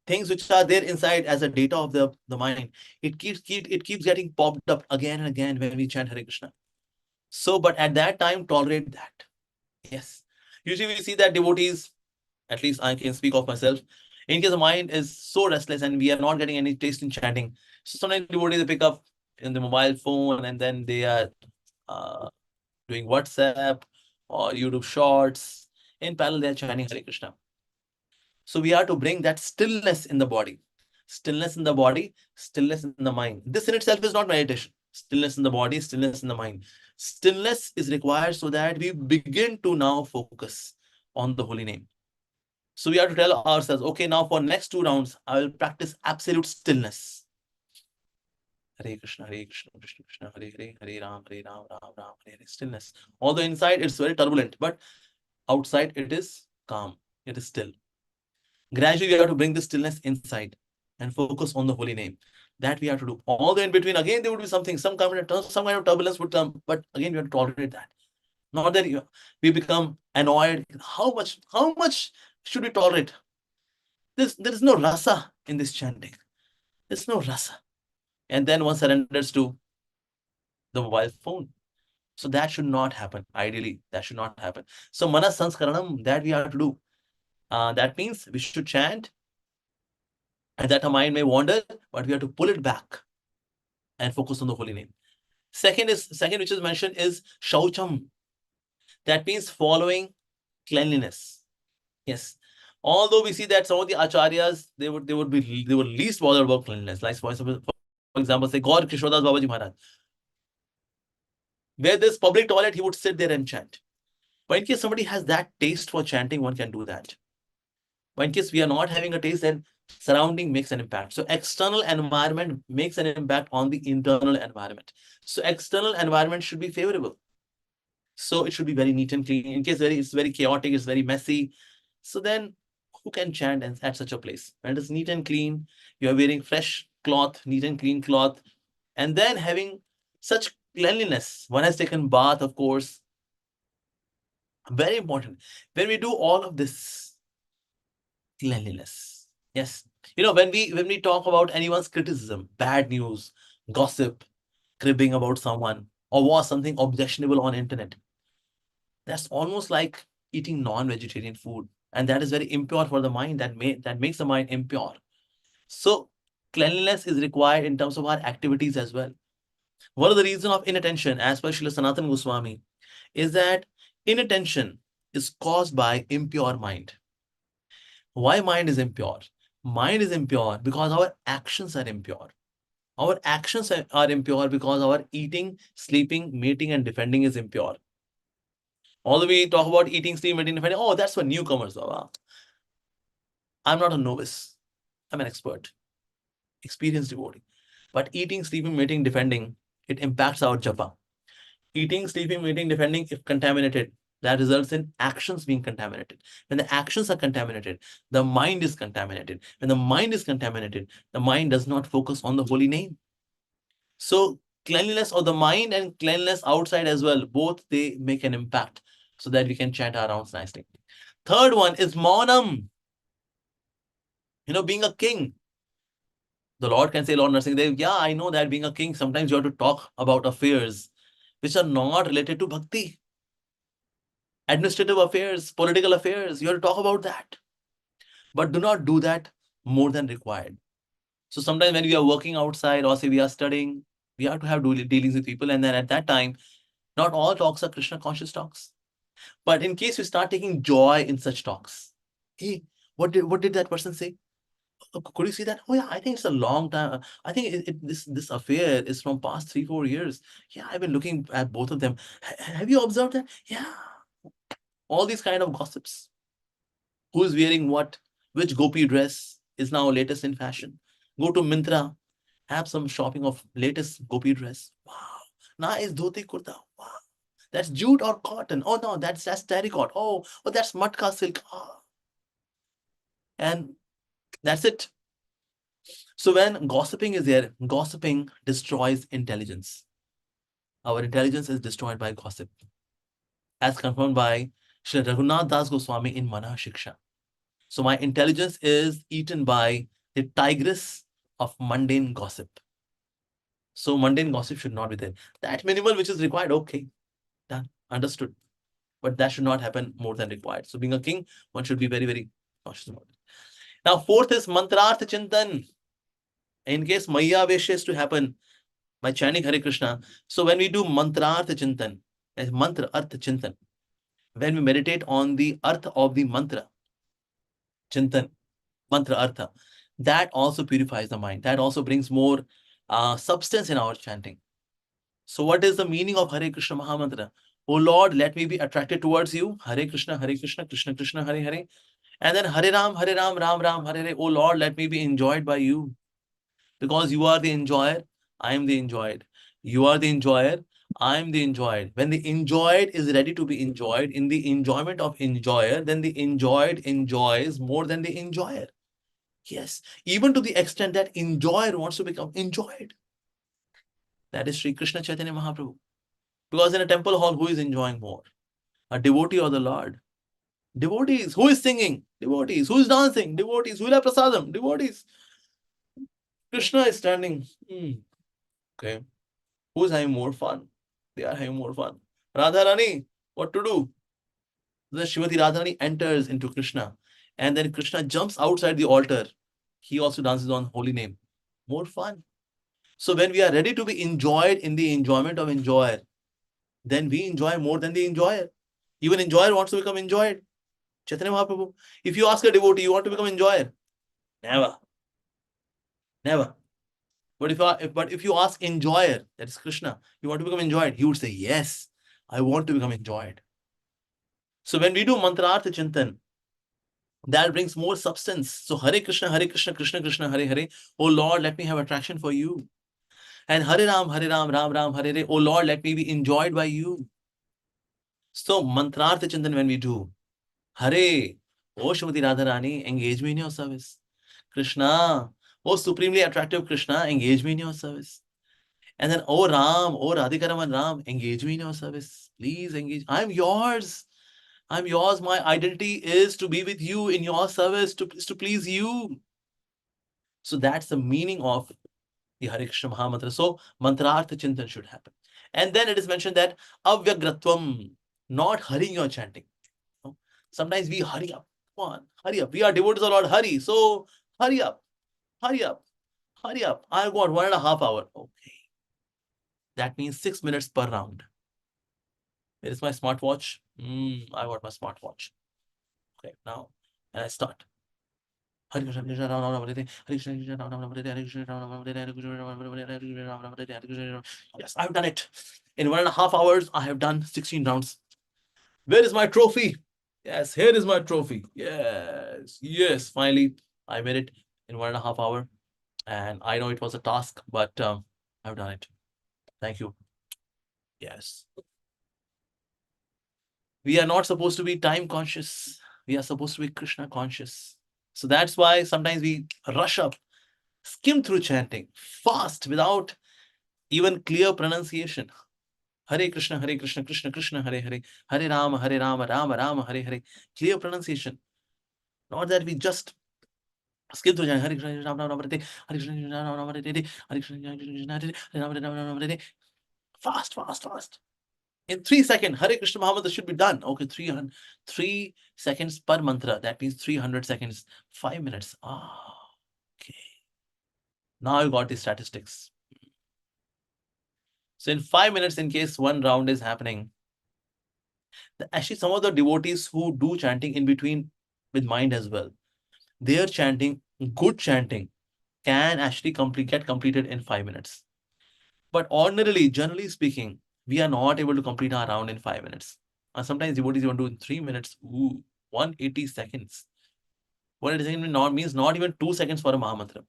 things which are there inside as a data of the mind. It keeps getting popped up again and again when we chant Hare Krishna. So, but at that time, tolerate that. Yes. Usually we see that devotees, at least I can speak of myself, in case the mind is so restless and we are not getting any taste in chanting. So sometimes devotees, they pick up in the mobile phone and then they are doing WhatsApp or YouTube shorts. In parallel, they are chanting Hare Krishna. So we are to bring that stillness in the body. Stillness in the body, stillness in the mind. This in itself is not meditation. Stillness in the body, stillness in the mind. Stillness is required so that we begin to now focus on the holy name. So we have to tell ourselves, okay, now for next 2 rounds, I will practice absolute stillness. Hare Krishna, Krishna Krishna, Hare Hare, Hare Ram, Ram Ram, Hare Hare. Stillness. Although inside it's very turbulent, but outside it is calm. It is still. Gradually, we have to bring the stillness inside and focus on the holy name. That we have to do. All the in between, again, there would be something, some kind of turbulence would come, but again, we have to tolerate that. Not that we become annoyed. How much should we tolerate? There is no rasa in this chanting. There's no rasa. And then one surrenders to the mobile phone. So that should not happen. Ideally, that should not happen. So manas sanskaranam, that we have to do. That means we should chant, and that our mind may wander, but we have to pull it back. and focus on the holy name. Second, which is mentioned, is shaucham. That means following cleanliness. Yes. Although we see that some of the acharyas, they were least bothered about cleanliness. Like for example, say Gaur Krishnadas Babaji Maharaj. Where there's public toilet, he would sit there and chant. But in case somebody has that taste for chanting, one can do that. But in case we are not having a taste, then surrounding makes an impact. So external environment makes an impact on the internal environment. So external environment should be favorable. So it should be very neat and clean. In case it's very chaotic, it's very messy. So then who can chant at such a place? When it's neat and clean, you are wearing fresh cloth, neat and clean cloth, and then having such cleanliness. One has taken bath, of course. Very important. When we do all of this, cleanliness. Yes. When we talk about anyone's criticism, bad news, gossip, cribbing about someone, or was something objectionable on internet, that's almost like eating non-vegetarian food. And that is very impure for the mind. That makes the mind impure. So cleanliness is required in terms of our activities as well. One of the reasons of inattention, as per Srila Sanatana Goswami, is that inattention is caused by impure mind. Why mind is impure? Mind is impure because our actions are impure. Our actions are impure because our eating, sleeping, mating, and defending is impure. Although we talk about eating, sleeping, mating, defending, oh, that's for newcomers. Baba. I'm not a novice. I'm an expert, experienced devotee. But eating, sleeping, mating, defending, it impacts our japa. Eating, sleeping, mating, defending, if contaminated, that results in actions being contaminated. When the actions are contaminated, the mind is contaminated. When the mind is contaminated, the mind does not focus on the holy name. So cleanliness of the mind and cleanliness outside as well, both they make an impact so that we can chant our rounds nicely. Third one is maunam. Being a king. The Lord can say, Lord Narsingadev, yeah, I know that being a king, sometimes you have to talk about affairs which are not related to bhakti. Administrative affairs, political affairs, you have to talk about that. But do not do that more than required. So sometimes when we are working outside or say we are studying, we have to have dealings with people. And then at that time, not all talks are Krishna conscious talks. But in case we start taking joy in such talks, hey, what did that person say? Could you see that? Oh yeah, I think it's a long time. I think this affair is from past 3-4 years. Yeah, I've been looking at both of them. Have you observed that? Yeah. All these kind of gossips. Who's wearing what? Which gopi dress is now latest in fashion? Go to Mintra, have some shopping of latest gopi dress. Wow, nice dhoti kurta. Wow, that's jute or cotton. Oh no, that's terracotta. Oh, that's matka silk. Oh. And that's it. So when gossiping is there, gossiping destroys intelligence. Our intelligence is destroyed by gossip, as confirmed by Sri Raghunath Das Goswami in Mana Shiksha. So my intelligence is eaten by the tigress of mundane gossip. So mundane gossip should not be there. That minimal which is required, okay, done, understood. But that should not happen more than required. So being a king, one should be very, very cautious about it. Now, fourth is mantrarth chintan. In case Maya Vesha is to happen by chanting Hare Krishna. So when we do mantrarth chintan, mantra arth chintan, when we meditate on the arth of the mantra, chintan, mantra artha, that also purifies the mind. That also brings more substance in our chanting. So what is the meaning of Hare Krishna Mahamantra? Oh Lord, let me be attracted towards you. Hare Krishna, Krishna Krishna, Hare Hare. And then Hare Ram, Ram Ram, Hare Hare. Oh Lord, let me be enjoyed by you. Because you are the enjoyer, I am the enjoyed. You are the enjoyer, I am the enjoyed. When the enjoyed is ready to be enjoyed, in the enjoyment of enjoyer, then the enjoyed enjoys more than the enjoyer. Yes, even to the extent that enjoyer wants to become enjoyed. That is Sri Krishna Chaitanya Mahaprabhu. Because in a temple hall, who is enjoying more? A devotee or the Lord? Devotees. Who is singing? Devotees. Who is dancing? Devotees. Who is prasadam? Devotees. Krishna is standing. Okay. Who is having more fun? They are having more fun. Radharani, what to do? The Shrimati Radharani enters into Krishna. And then Krishna jumps outside the altar. He also dances on holy name. More fun. So when we are ready to be enjoyed in the enjoyment of enjoyer, then we enjoy more than the enjoyer. Even enjoyer wants to become enjoyed. Chaitanya Mahaprabhu, if you ask a devotee, you want to become enjoyer? Never. Never. But if you ask enjoyer, that is Krishna, you want to become enjoyed, he would say, yes, I want to become enjoyed. So when we do mantrartha chintan, that brings more substance. So Hare Krishna, Krishna Krishna, Hare Hare. Oh Lord, let me have attraction for you. And Hare Ram, Ram Ram, Hare Hare. Oh Lord, let me be enjoyed by you. So mantrartha chintan when we do, Hare, oh Shrimati Radharani, engage me in your service. Krishna, oh supremely attractive Krishna, engage me in your service. And then, oh Ram, oh Radhikaraman Ram, engage me in your service. Please engage. I'm yours. I'm yours. My identity is to be with you in your service, to please you. So that's the meaning of the Hare Krishna Mahamantra. So mantrartha chintan should happen. And then it is mentioned that avyagratvam, not hurrying your chanting. Sometimes we hurry up. Come on, hurry up. We are devotees of Lord Hari. So hurry up, hurry up, hurry up. I've got 1.5 hours. Okay. That means 6 minutes per round. Where is my smartwatch? I want my smartwatch. Okay, now, and I start. Hare Krishna, Krishna Ram Ram Hare Hare, Hare Krishna, Krishna Ram Ram Hare Hare, Hare Krishna Ram Ram Hare Hare, Hare Krishna Ram Ram Hare Hare, Hare Krishna Ram Ram Hare Hare, Hare Krishna Ram. Yes, I've done it. In 1.5 hours, I have done 16 rounds. Where is my trophy? Yes, here is my trophy. Yes, yes, finally, I made it in 1.5 hours. And I know it was a task, but I've done it. Thank you. Yes. We are not supposed to be time conscious. We are supposed to be Krishna conscious. So that's why sometimes we rush up, skim through chanting fast without even clear pronunciation. Hare Krishna, Krishna Krishna, Hare Hare, Hare Rama, Rama Rama, Hare Hare. Clear pronunciation. Not that we just skim through chanting. Hare Krishna, Rama Rama, Hare Krishna, Rama Rama, Hare Krishna, Rama Rama, fast, fast, fast. In 3 seconds, Hare Krishna Mahamantra should be done. Okay, 3 seconds per mantra. That means 300 seconds, 5 minutes. Okay. Now you got the statistics. So in 5 minutes, in case one round is happening, actually some of the devotees who do chanting in between with mind as well, their chanting, good chanting, can actually get completed in 5 minutes. But ordinarily, generally speaking, we are not able to complete our round in 5 minutes. And sometimes devotees even do in 3 minutes. 180 seconds. 180 seconds means not even 2 seconds for a Mahamantra.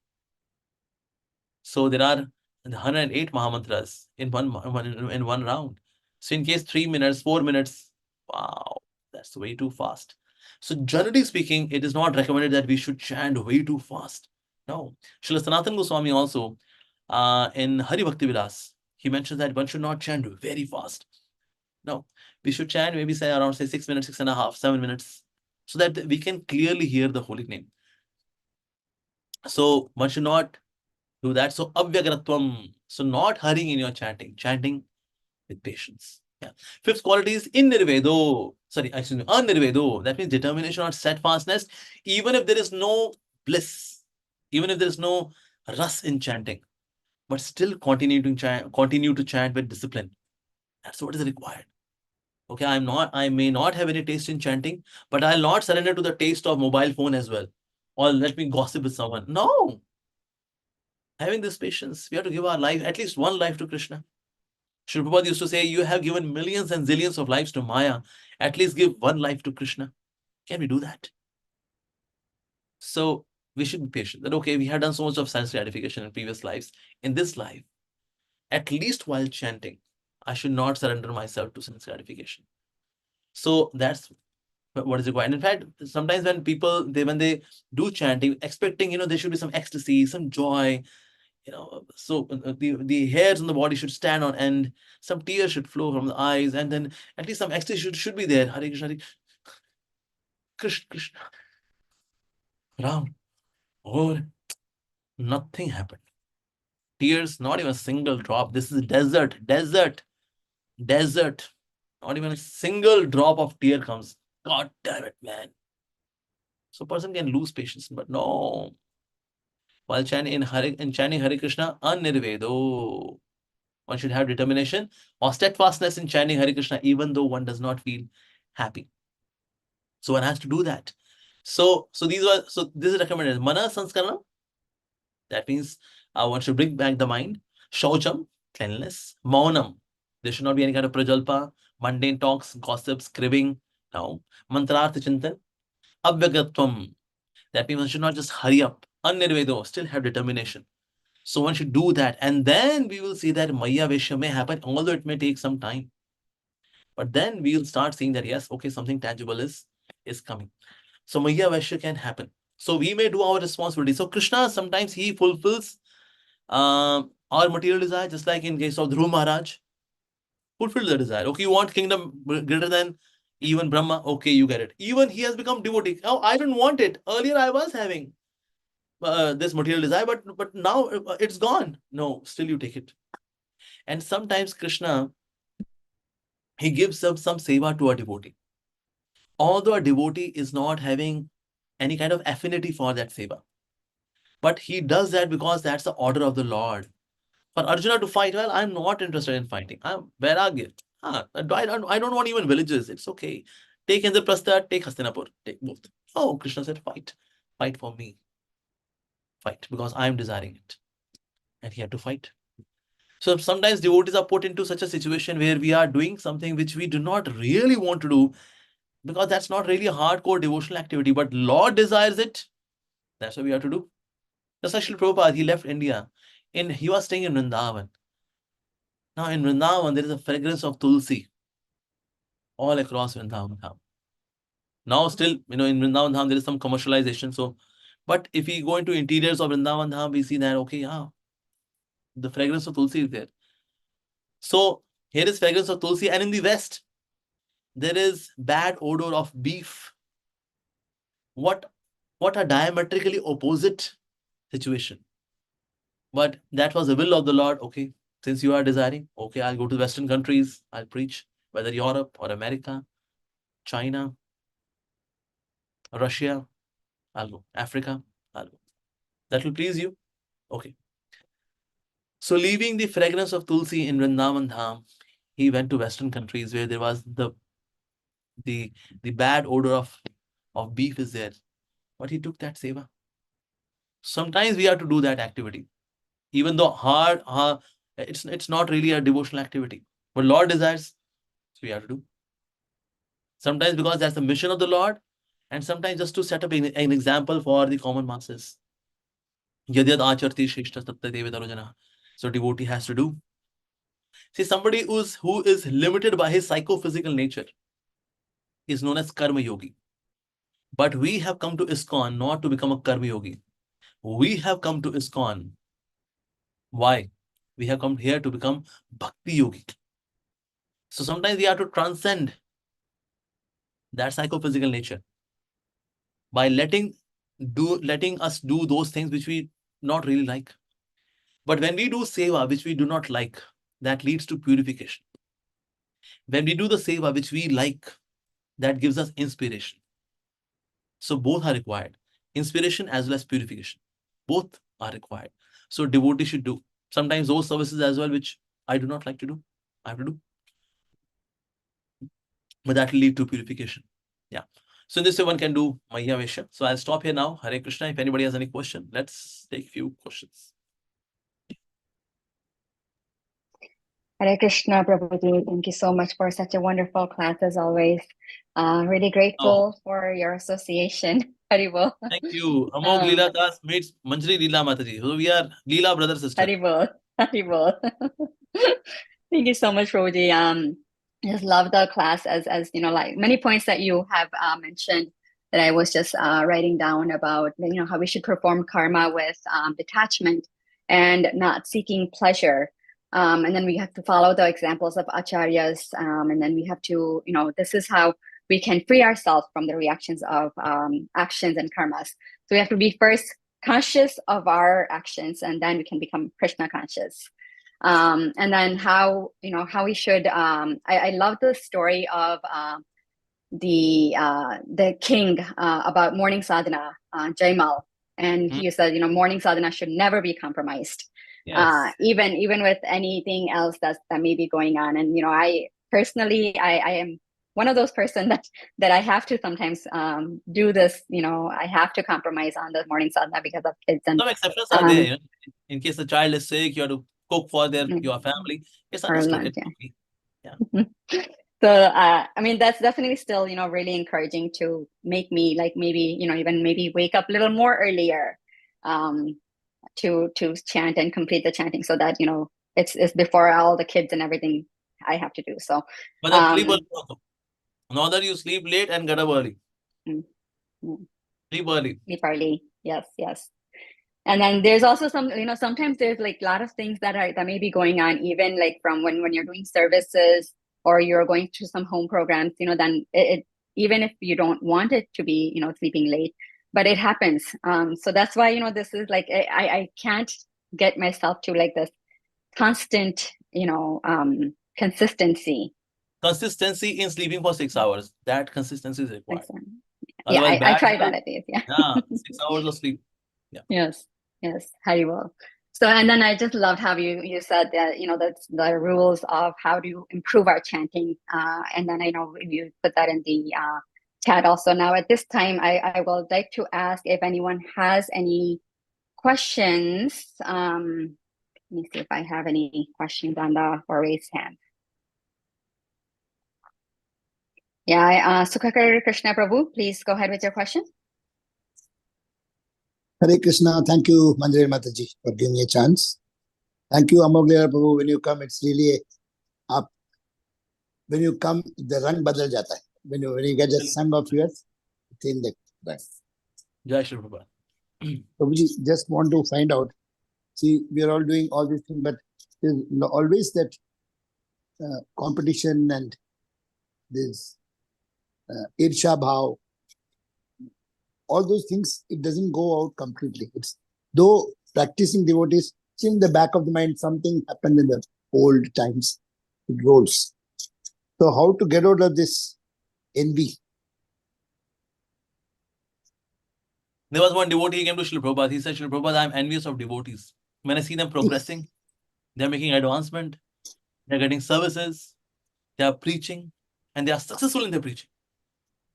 So there are 108 Mahamantras in one round. So in case 3 minutes, 4 minutes, wow, that's way too fast. So generally speaking, it is not recommended that we should chant way too fast. No. Srila Sanatana Goswami also, in Hari Bhakti Vilas, he mentions that one should not chant very fast. No, we should chant maybe say around 6 minutes, 6.5, 7 minutes, so that we can clearly hear the holy name. So one should not do that. So avyagratvam, so not hurrying in your chanting with patience. Yeah. Fifth quality is anirvedo. That means determination or steadfastness, even if there is no bliss, even if there is no ras in chanting, but still continue to chant with discipline. That's what is required. Okay, I may not have any taste in chanting, but I'll not surrender to the taste of mobile phone as well. Or let me gossip with someone. No. Having this patience, we have to give our life, at least one life to Krishna. Srila Prabhupada used to say, you have given millions and zillions of lives to Maya. At least give one life to Krishna. Can we do that? So we should be patient. That okay, we have done so much of sense gratification in previous lives. In this life, at least while chanting, I should not surrender myself to sense gratification. So that's what is required. In fact, sometimes when people when they do chanting, expecting there should be some ecstasy, some joy, so the hairs on the body should stand on end, some tears should flow from the eyes, and then at least some ecstasy should be there. Hare Krishna, Hare Krishna, Krishna, Ram, or nothing happened. Tears, not even a single drop. This is desert. Not even a single drop of tear comes. God damn it, man. So person can lose patience, but no. while chanting Hare Krishna, anirvedo. One should have determination or steadfastness in chanting Hare Krishna, even though one does not feel happy. So one has to do that. So this is recommended. Mana sanskaranam. That means one should bring back the mind. Shaucham, cleanliness. Maunam. There should not be any kind of prajalpa, mundane talks, gossips, cribbing. No. Mantrartha chintan. Abhyagatvam. That means one should not just hurry up. Anirvedo, still have determination. So one should do that. And then we will see that Maya Veshya may happen, although it may take some time. But then we'll start seeing that, yes, okay, something tangible is coming. So Maya Veshya can happen. So we may do our responsibility. So Krishna, sometimes he fulfills our material desire, just like in case of Dhruv Maharaj. Fulfill the desire. Okay, you want kingdom greater than even Brahma. Okay, you get it. Even he has become devotee. Oh, I don't want it. Earlier I was having this material desire, but now it's gone. No, still you take it. And sometimes Krishna, he gives some seva to a devotee. Although a devotee is not having any kind of affinity for that seva. But he does that because that's the order of the Lord. For Arjuna to fight, well, I'm not interested in fighting. I'm Vairagya. I don't want even villages. It's okay. Take Indraprastha, take Hastinapur, take both. Oh, Krishna said, fight. Fight for me. Fight, because I'm desiring it. And he had to fight. So sometimes devotees are put into such a situation where we are doing something which we do not really want to do, because that's not really a hardcore devotional activity, but Lord desires it. That's what we have to do. Just like Srila Prabhupada, he left India. He was staying in Vrindavan. Now in Vrindavan, there is a fragrance of tulsi all across Vrindavan Dham. Now still, in Vrindavan Dham, there is some commercialization. So, but if we go into interiors of Vrindavan Dham, we see that, okay, the fragrance of tulsi is there. So here is fragrance of tulsi, and in the West, there is bad odor of beef. What a diametrically opposite situation. But that was the will of the Lord. Okay, since you are desiring, okay, I'll go to Western countries, I'll preach, whether Europe or America, China, Russia, I'll go. Africa, I'll go. That will please you? Okay. So leaving the fragrance of tulsi in Vrindavan Dham, he went to Western countries where there was the bad odor of beef is there. But he took that seva. Sometimes we have to do that activity. Even though it's not really a devotional activity. But Lord desires, so we have to do. Sometimes because that's the mission of the Lord, and sometimes just to set up an example for the common masses. Yadyad acharti shrishta tatta devadarojana. So devotee has to do. See, somebody who is limited by his psychophysical nature is known as karma yogi. But we have come to ISKCON not to become a karma yogi. We have come to ISKCON. Why? We have come here to become bhakti yogi. So sometimes we have to transcend that psychophysical nature by letting us do those things which we not really like. But when we do seva which we do not like, that leads to purification. When we do the seva which we like, that gives us inspiration. So both are required. Inspiration as well as purification. Both are required. So devotee should do. Sometimes those services as well which I do not like to do, I have to do. But that will lead to purification. Yeah. So in this way one can do Maya Veshya. So I'll stop here now. Hare Krishna. If anybody has any question, let's take a few questions. Hare Krishna, Prabhuji. Thank you so much for such a wonderful class as always. Really grateful for your association. Haribol. Thank you. Amogh Lila Das meets Manjari Lila Mataji. So we are Lila brother sister. Haribol. Haribol. Thank you so much, Prabhuji. Just love the class as you know, like many points that you have mentioned that I was just writing down about, how we should perform karma with detachment and not seeking pleasure. And then we have to follow the examples of acharyas. And then we have to, this is how we can free ourselves from the reactions of actions and karmas. So we have to be first conscious of our actions, and then we can become Krishna conscious. And then how we should, I love the story of the king about morning sadhana, Jaimal. And you said, morning sadhana should never be compromised. Yes. Even with anything else that may be going on. And I personally, I am one of those person that I have to sometimes do this. I have to compromise on the morning sadhana because of kids. And Some exceptions are there. In case the child is sick, you have to cook for your family. It's understood. lunch, Yeah. So that's definitely still really encouraging to make me like maybe even maybe wake up a little more earlier to chant and complete the chanting, so that it's before all the kids and everything I have to do. So But then sleep early also. Now that you sleep late and get up early. Sleep early. Sleep early. Yes. And then there's also some, sometimes there's like a lot of things that may be going on, even like from when you're doing services or you're going to some home programs, then it even if you don't want it to be, sleeping late, but it happens. So that's why, this is like, I can't get myself to like this constant, consistency. Consistency in sleeping for 6 hours. That consistency is required. Yeah, Otherwise, I bad try health. that at least. Yeah. 6 hours of sleep. Yeah. Yes, Haribol. So, and then I just loved how you said that, that's the rules of how to improve our chanting. And then I know you put that in the chat also. Now at this time, I would like to ask if anyone has any questions. Let me see if I have any questions on the or raised hand. Yeah, Sukhakar Krishna Prabhu, please go ahead with your question. Hare Krishna. Thank you, Manjari Mataji, for giving me a chance. Thank you, Amogh Prabhu. When you come, it's really when you come, the rang badal jata hai. When you get a song of yours, it's in the rang. Jai Shri Prabhupada. Prabhuji, just want to find out. See, we are all doing all these things, but there's always that competition and this irsha bhav. All those things, it doesn't go out completely. It's though practicing devotees, in the back of the mind, something happened in the old times. It rolls. So how to get out of this envy? There was one devotee, he came to Srila Prabhupada. He said, Srila Prabhupada, I'm envious of devotees. When I see them progressing, they're making advancement, they're getting services, they are preaching, and they are successful in their preaching.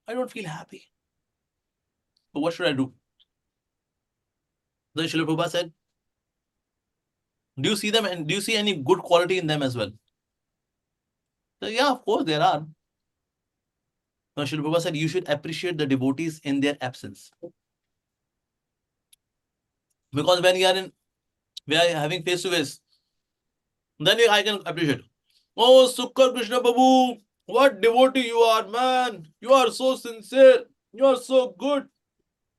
I don't feel happy. So what should I do? Then Srila Prabhupada said, do you see them and do you see any good quality in them as well? So yeah, of course there are. Now Srila Prabhupada said, you should appreciate the devotees in their absence. Because when we are having face to face, then I can appreciate. Oh, Sukkar Krishna Prabhu, what devotee you are, man. You are so sincere. You are so good.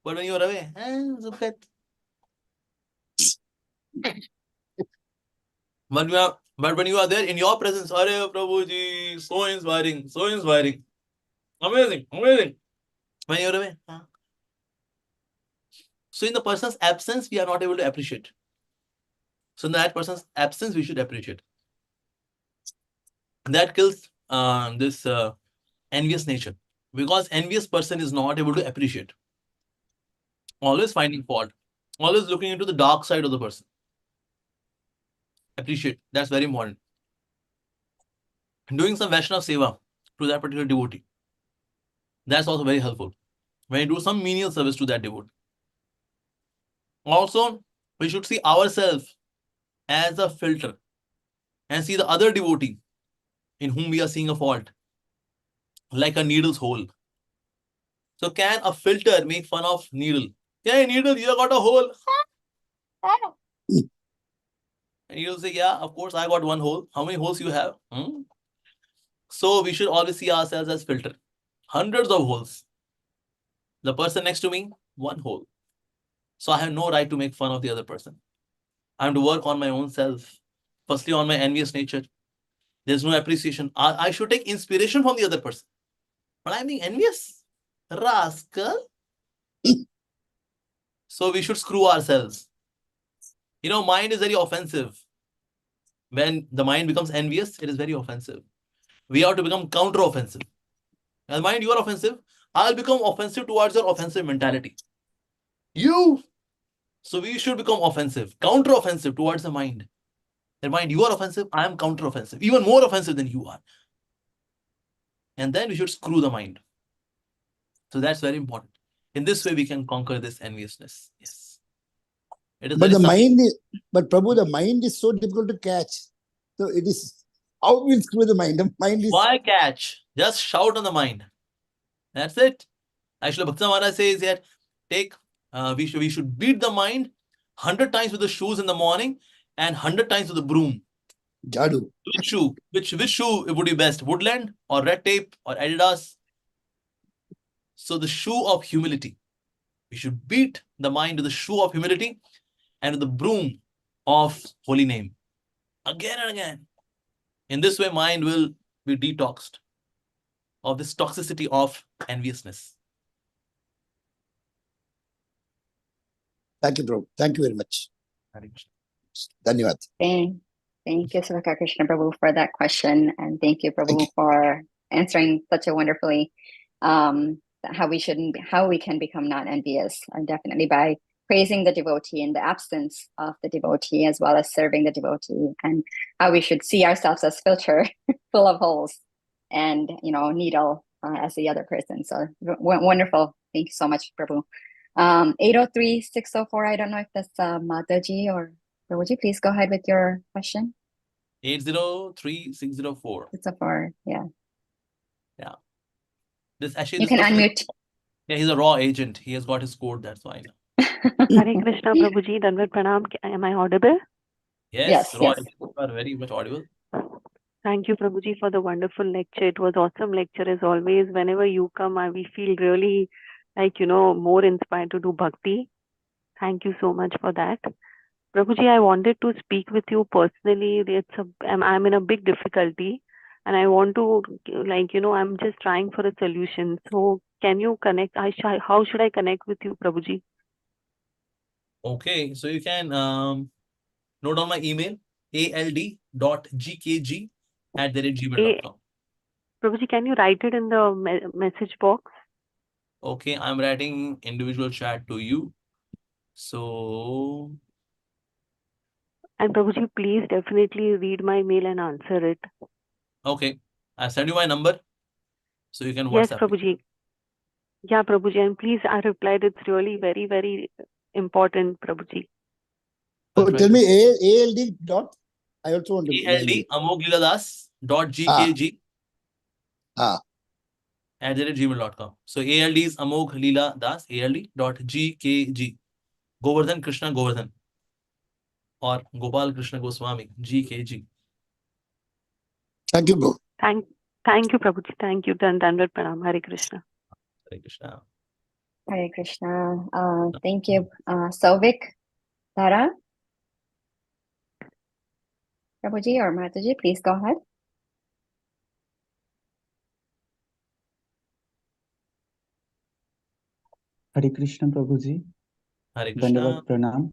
But when you are away, Sukkar. But when you are there in your presence, Arey Prabhuji, so inspiring, so inspiring. Amazing, amazing. When you are away. So in the person's absence, we are not able to appreciate. So in that person's absence, we should appreciate. That kills this envious nature. Because envious person is not able to appreciate. Always finding fault. Always looking into the dark side of the person. Appreciate. That's very important. Doing some Vaishnav Seva to that particular devotee. That's also very helpful. When you do some menial service to that devotee. Also, we should see ourselves as a filter and see the other devotee in whom we are seeing a fault, like a needle's hole. So can a filter make fun of needle? Yeah, needle, you got a hole. And you'll say, yeah, of course, I got one hole. How many holes you have? So we should always see ourselves as filter. Hundreds of holes. The person next to me, one hole. So I have no right to make fun of the other person. I have to work on my own self. Firstly, on my envious nature. There's no appreciation. I should take inspiration from the other person. But I'm being envious. Rascal. So we should screw ourselves. Mind is very offensive. When the mind becomes envious, it is very offensive. We have to become counter-offensive. And mind, you are offensive. I'll become offensive towards your offensive mentality. You So we should become offensive, counter-offensive towards the mind. The mind, you are offensive, I am counter-offensive, even more offensive than you are. And then we should screw the mind. So that's very important. In this way, we can conquer this enviousness. Yes. It is But very the subtle. mind is, but Prabhu, the mind is so difficult to catch. So it is, how we screw the mind? The mind is, Why catch? Just shout on the mind. That's it. Actually, Bhakti Maharaj says here, we should beat the mind 100 times with the shoes in the morning and 100 times with the broom. Jadu. Which shoe? Which shoe would be best? Woodland or red tape or Adidas? So the shoe of humility. We should beat the mind with the shoe of humility and with the broom of holy name. Again and again. In this way, mind will be detoxed of this toxicity of enviousness. Thank you, Prabhu. Thank you very much. Hare Krishna. Dhanyavad. Thank you, Srila Krishna Prabhu, for that question. And thank you, Prabhu, you. for answering such a wonderfully how we can become not envious. And definitely by praising the devotee in the absence of the devotee, as well as serving the devotee, and how we should see ourselves as filter full of holes and, needle as the other person. So wonderful. Thank you so much, Prabhu. 803-604, I don't know if that's Mataji or would you please go ahead with your question? 803-604. 604, yeah. This actually, You this can person, unmute. yeah, he's a raw agent. He has got his code. That's why. Hare Krishna, Prabhuji, Dandavat Pranam. Am I audible? Yes, Yes, raw yes. agents are very much audible. Thank you, Prabhuji, for the wonderful lecture. It was awesome lecture as always. Whenever you come, we feel really more inspired to do bhakti. Thank you so much for that. Prabhuji, I wanted to speak with you personally. I'm in a big difficulty and I want to, I'm just trying for a solution. So can you connect? How should I connect with you, Prabhuji? Okay, so you can note down my email, ald.gkg@gmail.com. Prabhuji, can you write it in the message box? Okay, I'm writing individual chat to you. So, And Prabhuji, please definitely read my mail and answer it. okay, I send you my number so you can Yes, WhatsApp me. Prabhuji. Yeah, Prabhuji, and please, I replied. It's really very, very important, Prabhuji. Oh, I'll try tell to- me ALD dot. I also want to. ALD amogh.gkg @gmail.com. So ALD is Amogh Lila Das, ALD.gkg. Govardhan Krishna Govardhan or Gopal Krishna Goswami, GKG. Thank you, bro. Thank you, Prabhuji. Thank you. Dandavat Pranam. Hare Krishna. Hare Krishna. Hare Krishna. Thank you. Sovik Tara. Prabhuji or Mataji, please go ahead. Hare Krishna, Prabhuji. Hare Krishna. Dandavat Pranam.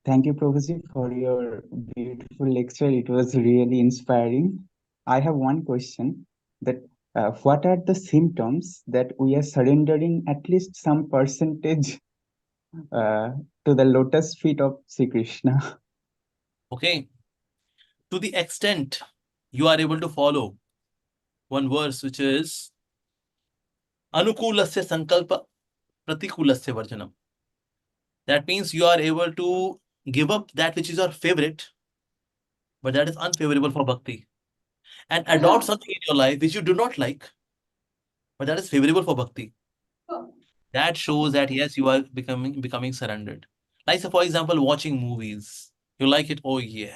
Thank you, Prabhuji, for your beautiful lecture. It was really inspiring. I have one question that what are the symptoms that we are surrendering at least some percentage to the lotus feet of Sri Krishna? Okay. To the extent you are able to follow one verse which is Anukulasya Sankalpa Pratikulasya Varjanam. That means you are able to give up that which is your favorite, but that is unfavorable for bhakti, and adopt something in your life which you do not like, but that is favorable for bhakti. That shows that yes, you are becoming surrendered. Like, say, for example, watching movies. You like it, oh yeah.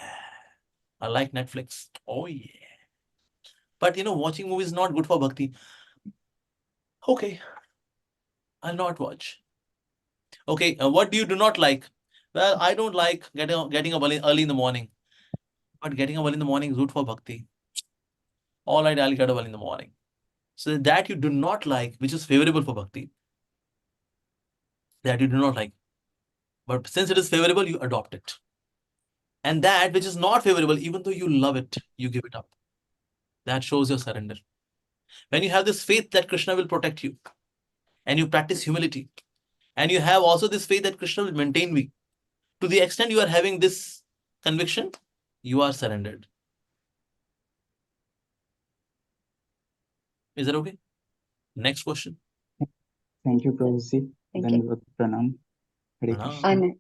I like Netflix, oh yeah. But watching movies is not good for bhakti. Okay, I'll not watch. Okay, what do you do not like? Well, I don't like getting up early in the morning. But getting up early in the morning is good for bhakti. All right, I'll get up early in the morning. So that you do not like, which is favorable for bhakti, that you do not like. But since it is favorable, you adopt it. And that which is not favorable, even though you love it, you give it up. That shows your surrender. When you have this faith that Krishna will protect you, and you practice humility, and you have also this faith that Krishna will maintain me. To the extent you are having this conviction, you are surrendered. Is that okay? Next question. Thank you, Prabhuji. Thank you. Dandavat Pranam. Hare Pranam. Krishna.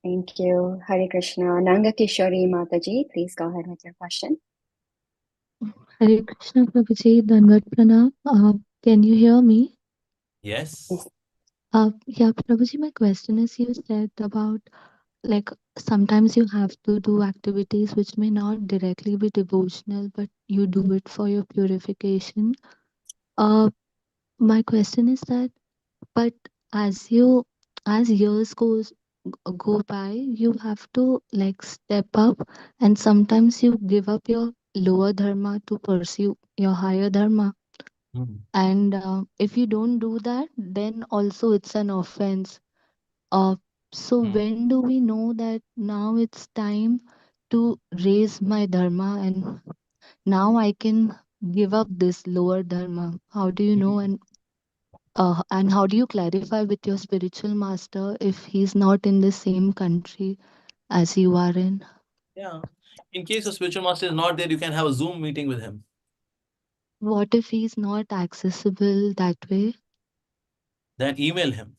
Thank you. Hare Krishna. Nanga Kishori Mataji, please go ahead with your question. Hare Krishna, Prabhuji, Dandavat Pranam. Can you hear me? Yes. Yeah, Prabhuji, my question is you said about like sometimes you have to do activities which may not directly be devotional, but you do it for your purification. My question is that, but as you as years go by, you have to like step up, and sometimes you give up your lower dharma to pursue your higher dharma. And if you don't do that, then also it's an offense. So when do we know that now it's time to raise my dharma and now I can give up this lower dharma? How do you know? And how do you clarify with your spiritual master if he's not in the same country as you are in? Yeah. In case your spiritual master is not there, you can have a Zoom meeting with him. What if he's not accessible that way? Then email him.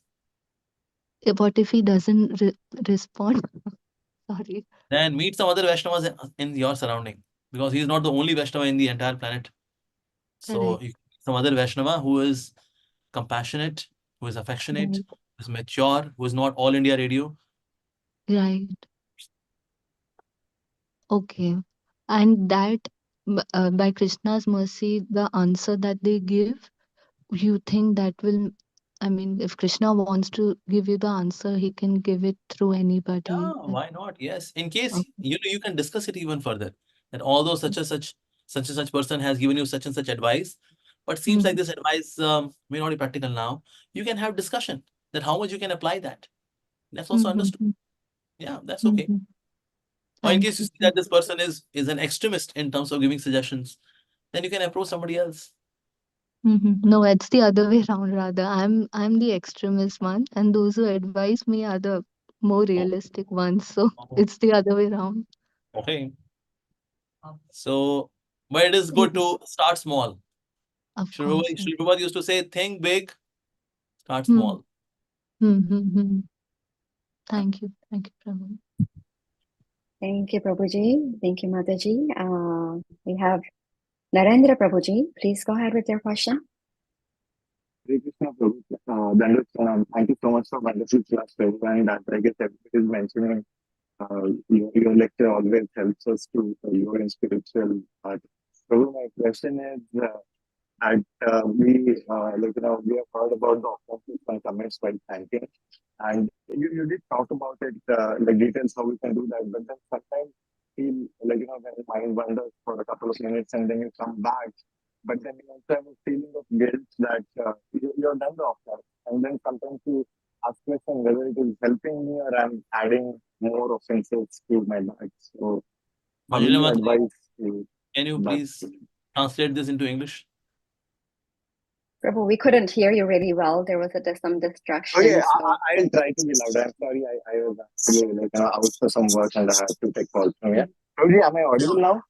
What if he doesn't respond? Sorry. Then meet some other Vaishnavas in your surrounding, because he is not the only Vaishnava in the entire planet. So Correct. you some other Vaishnava who is compassionate, who is affectionate, Right. who is mature, who is not all India radio. Right. Okay. And that by Krishna's mercy, the answer that they give, you think that will, I mean, if Krishna wants to give you the answer, he can give it through anybody. Yeah, why not? Yes. In case Okay. you can discuss it even further. That although such and such person has given you such and such advice, but seems like this advice may not be practical now. You can have discussion that how much you can apply that. That's also understood. Yeah, that's okay. Or in Thank case you you. see that this person is an extremist in terms of giving suggestions, then you can approach somebody else. No, it's the other way around rather. I'm the extremist one, and those who advise me are the more realistic ones. So it's the other way around. Okay. So, but it is good to start small. Of Sri course. Prabhupada used to say, think big, start Hmm. small. Thank you. Thank you, Prabhu. Thank you, Prabhuji. Thank you, Mataji. We have Narendra Prabhuji. Please go ahead with your question. Hare Krishna, Prabhu. Thank you so much for wonderful class, Prabhu. And as I guess everybody is mentioning, your lecture always helps us to grow in spiritual art. Prabhu, my question is that we have heard about the offenses and comments while chanting, and you did talk about it, like details how we can do that. But then sometimes feel like when the mind wanders for a couple of minutes and then you come back, but then you also have a feeling of guilt that you're done the offense, and then sometimes you ask question whether it is helping me or I'm adding more offenses to my life. So how do you advise me? Can you please translate this into English? Prabhu, we couldn't hear you really well. There was some distraction. Okay, So. I'll try to be louder. I'm sorry, I was actually out for some work and I had to take calls from here. Prabhuji, am I audible now?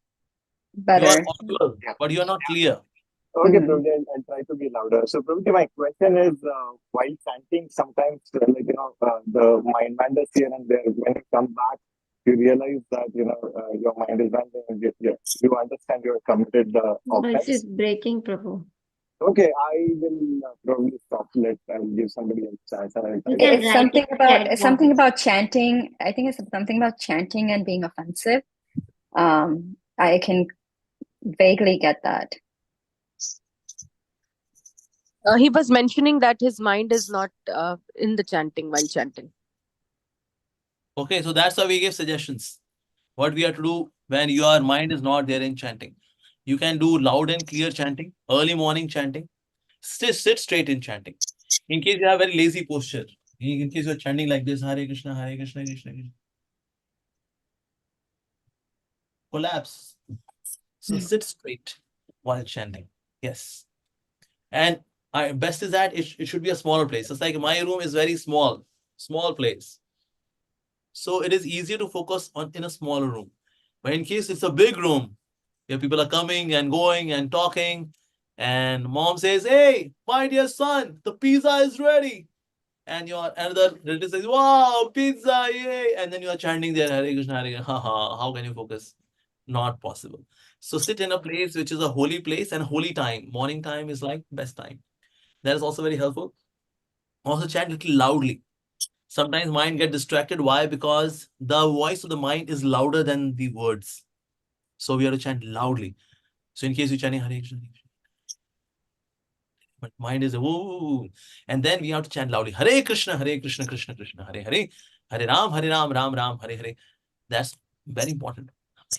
Better. You are audible, but you are not clear. Okay, Prabhuji, I'll try to be louder. So, Prabhuji, my question is, while chanting, sometimes the mind wanders here and there. When you come back, you realize that your mind is wandering. You understand you have committed the offense. Voice is breaking, Prabhu. Okay, I will probably stop. I'll give somebody else a chance. It's something about chanting. I think it's something about chanting and being offensive. I can vaguely get that. He was mentioning that his mind is not in the chanting while chanting. Okay, so that's why we give suggestions. What we have to do when your mind is not there in chanting. You can do loud and clear chanting, early morning chanting. Sit straight in chanting. In case you have very lazy posture, in case you're chanting like this, Hare Krishna, Hare Krishna, Krishna Krishna. Collapse. So sit straight while chanting. Yes. And Best is that it should be a smaller place. It's like my room is very small place. So it is easier to focus on in a smaller room. But in case it's a big room, where people are coming and going and talking, and mom says, "Hey, my dear son, the pizza is ready." And your another relative says, "Wow, pizza, yay!" And then you are chanting there, Hare Krishna, Hare Krishna. How can you focus? Not possible. So sit in a place which is a holy place and holy time. Morning time is like best time. That is also very helpful. Also chant little loudly. Sometimes mind get distracted. Why? Because the voice of the mind is louder than the words. So we have to chant loudly. So in case you chanting Hare Krishna, Hare Krishna, but mind is woo, and then we have to chant loudly Hare Krishna, Krishna Krishna, Hare Hare, Hare Ram, Ram Ram, Hare Hare. That's very important.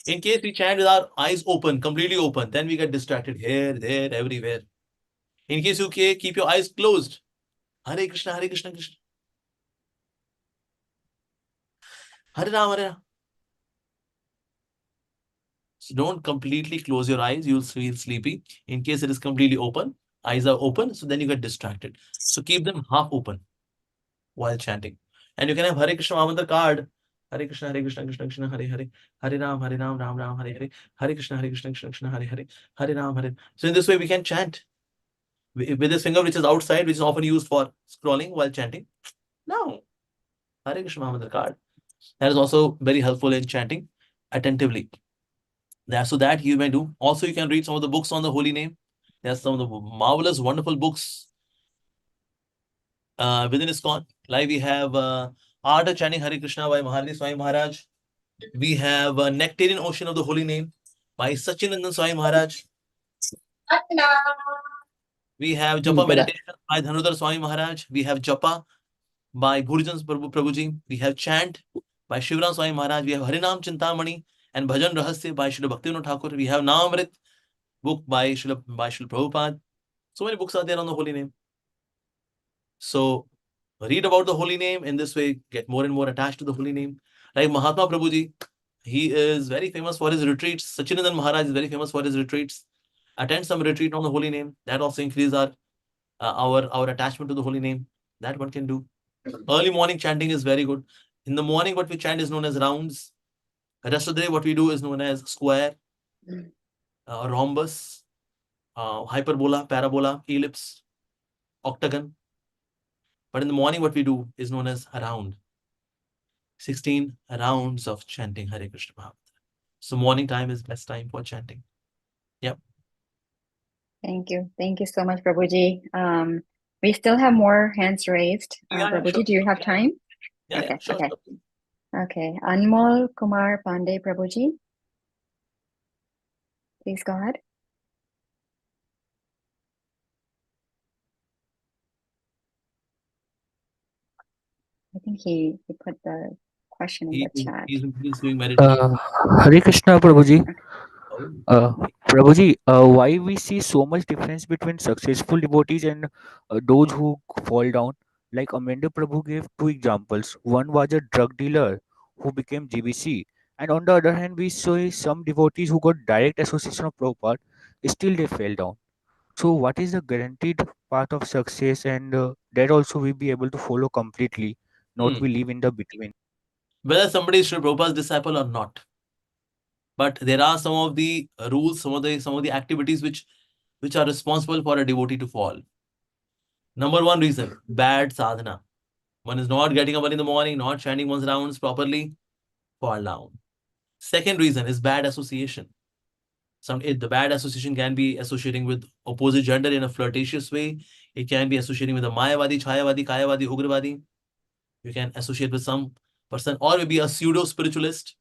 In case we chant with our eyes open, completely open, then we get distracted here, there, everywhere. In case you keep your eyes closed, Hare Krishna, Krishna, Hare Ram, Hare Ram. So don't completely close your eyes, you'll feel sleepy. In case it is completely open, eyes are open, so then you get distracted. So keep them half open while chanting. And you can have Hare Krishna Mahamantra card. Hare Krishna, Krishna Krishna, Hare Hare, Hare Ram, Ram Ram, Hare Hare, Hare Krishna, Krishna Krishna, Hare Hare, Hare Ram, Hare. So in this way we can chant with this finger which is outside, which is often used for scrolling while chanting. No, Hare Krishna Mahamantra card. That is also very helpful in chanting attentively. So that you may do. Also, you can read some of the books on the holy name. There's some of the marvelous, wonderful books within ISKCON. Like we have Art of Chanting Hare Krishna by Maharani Swami Maharaj. We have Nectarian Ocean of the Holy Name by Sachinandan Swami Maharaj. We have Japa Meditation by Dhanudhar Swami Maharaj. We have Japa by Gurujans Prabhuji. We have Chant by Shivram Swami Maharaj. We have Harinam Chintamani and Bhajan Rahasya by Srila Bhaktivinoda Thakur. We have Namrit book by Srila Prabhupada. So many books are there on the holy name. So read about the holy name. In this way, get more and more attached to the holy name. Like Mahatma Prabhuji, he is very famous for his retreats. Sachinandan Maharaj is very famous for his retreats. Attend some retreat on the holy name. That also increases our attachment to the holy name. That one can do. Early morning chanting is very good. In the morning, what we chant is known as rounds. The rest of the day, what we do is known as square, rhombus, hyperbola, parabola, ellipse, octagon. But in the morning, what we do is known as a round. 16 rounds of chanting Hare Krishna Mahamantra. So morning time is best time for chanting. Yep. Thank you. Thank you so much, Prabhuji. We still have more hands raised. Prabhuji, Sure. do you have time? Yeah, sure. Okay. Anmol Kumar Pandey, Prabhuji. Please go ahead. I think he put the question in the chat. He's doing meditation. Hare Krishna, Prabhuji. Oh. Prabhuji, why we see so much difference between successful devotees and those who fall down? Like Amanda Prabhu gave two examples. One was a drug dealer who became GBC, and on the other hand, we saw some devotees who got direct association of Prabhupada, still they fell down. So, what is the guaranteed path of success, and that also we be able to follow completely, not we live in the between? Whether somebody is Srila Prabhupada's disciple or not. But there are some of the rules, some of the activities which are responsible for a devotee to fall. Number one reason, bad sadhana. One is not getting up early in the morning, not chanting one's rounds properly, fall down. Second reason is bad association. The bad association can be associating with opposite gender in a flirtatious way. It can be associating with a Mayavadi, Chayavadi, Kayavadi, Ugravadi. You can associate with some person, or maybe a pseudo spiritualist.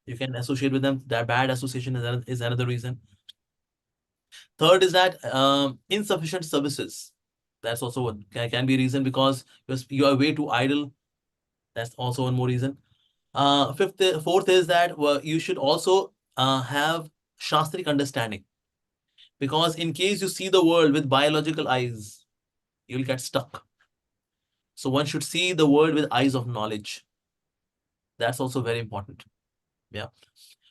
You can associate with them. That bad association is another reason. Third is that insufficient services. That's also one can be a reason, because you are way too idle. That's also one more reason. Fourth is that you should also have shastric understanding, because in case you see the world with biological eyes, you'll get stuck. So one should see the world with eyes of knowledge. That's also very important. Yeah.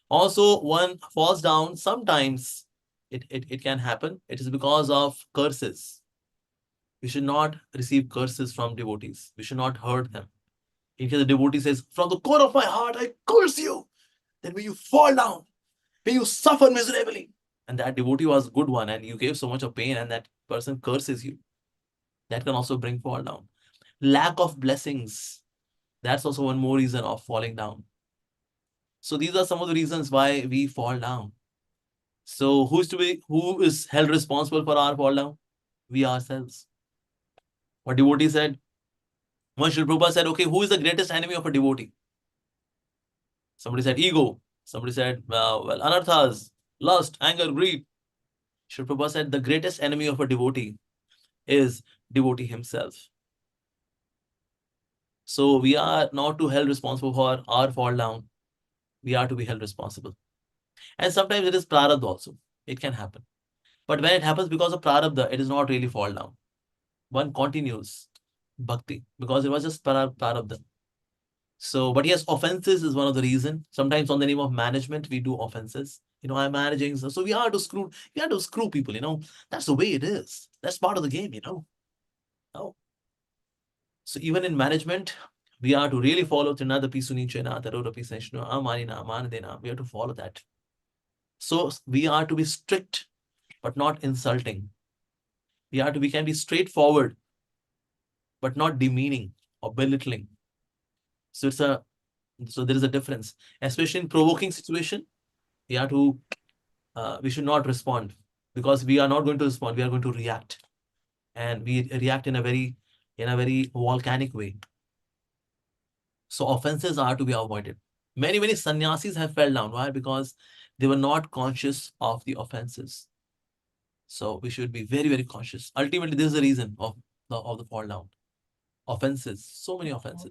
Also, one falls down sometimes. It can happen. It is because of curses. We should not receive curses from devotees. We should not hurt them. In case the devotee says, from the core of my heart, I curse you, then may you fall down, may you suffer miserably. And that devotee was a good one, and you gave so much of pain, and that person curses you. That can also bring fall down. Lack of blessings. That's also one more reason of falling down. So these are some of the reasons why we fall down. So who is held responsible for our fall down? We ourselves. What devotee said? When Srila Prabhupada said, okay, who is the greatest enemy of a devotee? Somebody said ego. Somebody said, well, anarthas, lust, anger, greed. Srila Prabhupada said the greatest enemy of a devotee is devotee himself. So we are not to held responsible for our fall down. We are to be held responsible. And sometimes it is prarabdha also. It can happen. But when it happens because of prarabdha, it is not really fall down. One continues bhakti because it was just prarabdha. So, but yes, offenses is one of the reason. Sometimes on the name of management, we do offenses. I'm managing. So we have to screw people, That's the way it is. That's part of the game, Oh. So even in management, we are to really follow Trinadapi Sunichena, Tarodapi Seshno, Amanina, Amanadena. We have to follow that. So we are to be strict, but not insulting. We can be straightforward, but not demeaning or belittling. So there is a difference, especially in provoking situation. We should not respond because we are not going to respond. We are going to react, and we react in a very volcanic way. So offenses are to be avoided. Many sannyasis have fell down. Why? Because they were not conscious of the offenses. So we should be very, very conscious. Ultimately, this is the reason of the fall down. Offenses, so many offenses.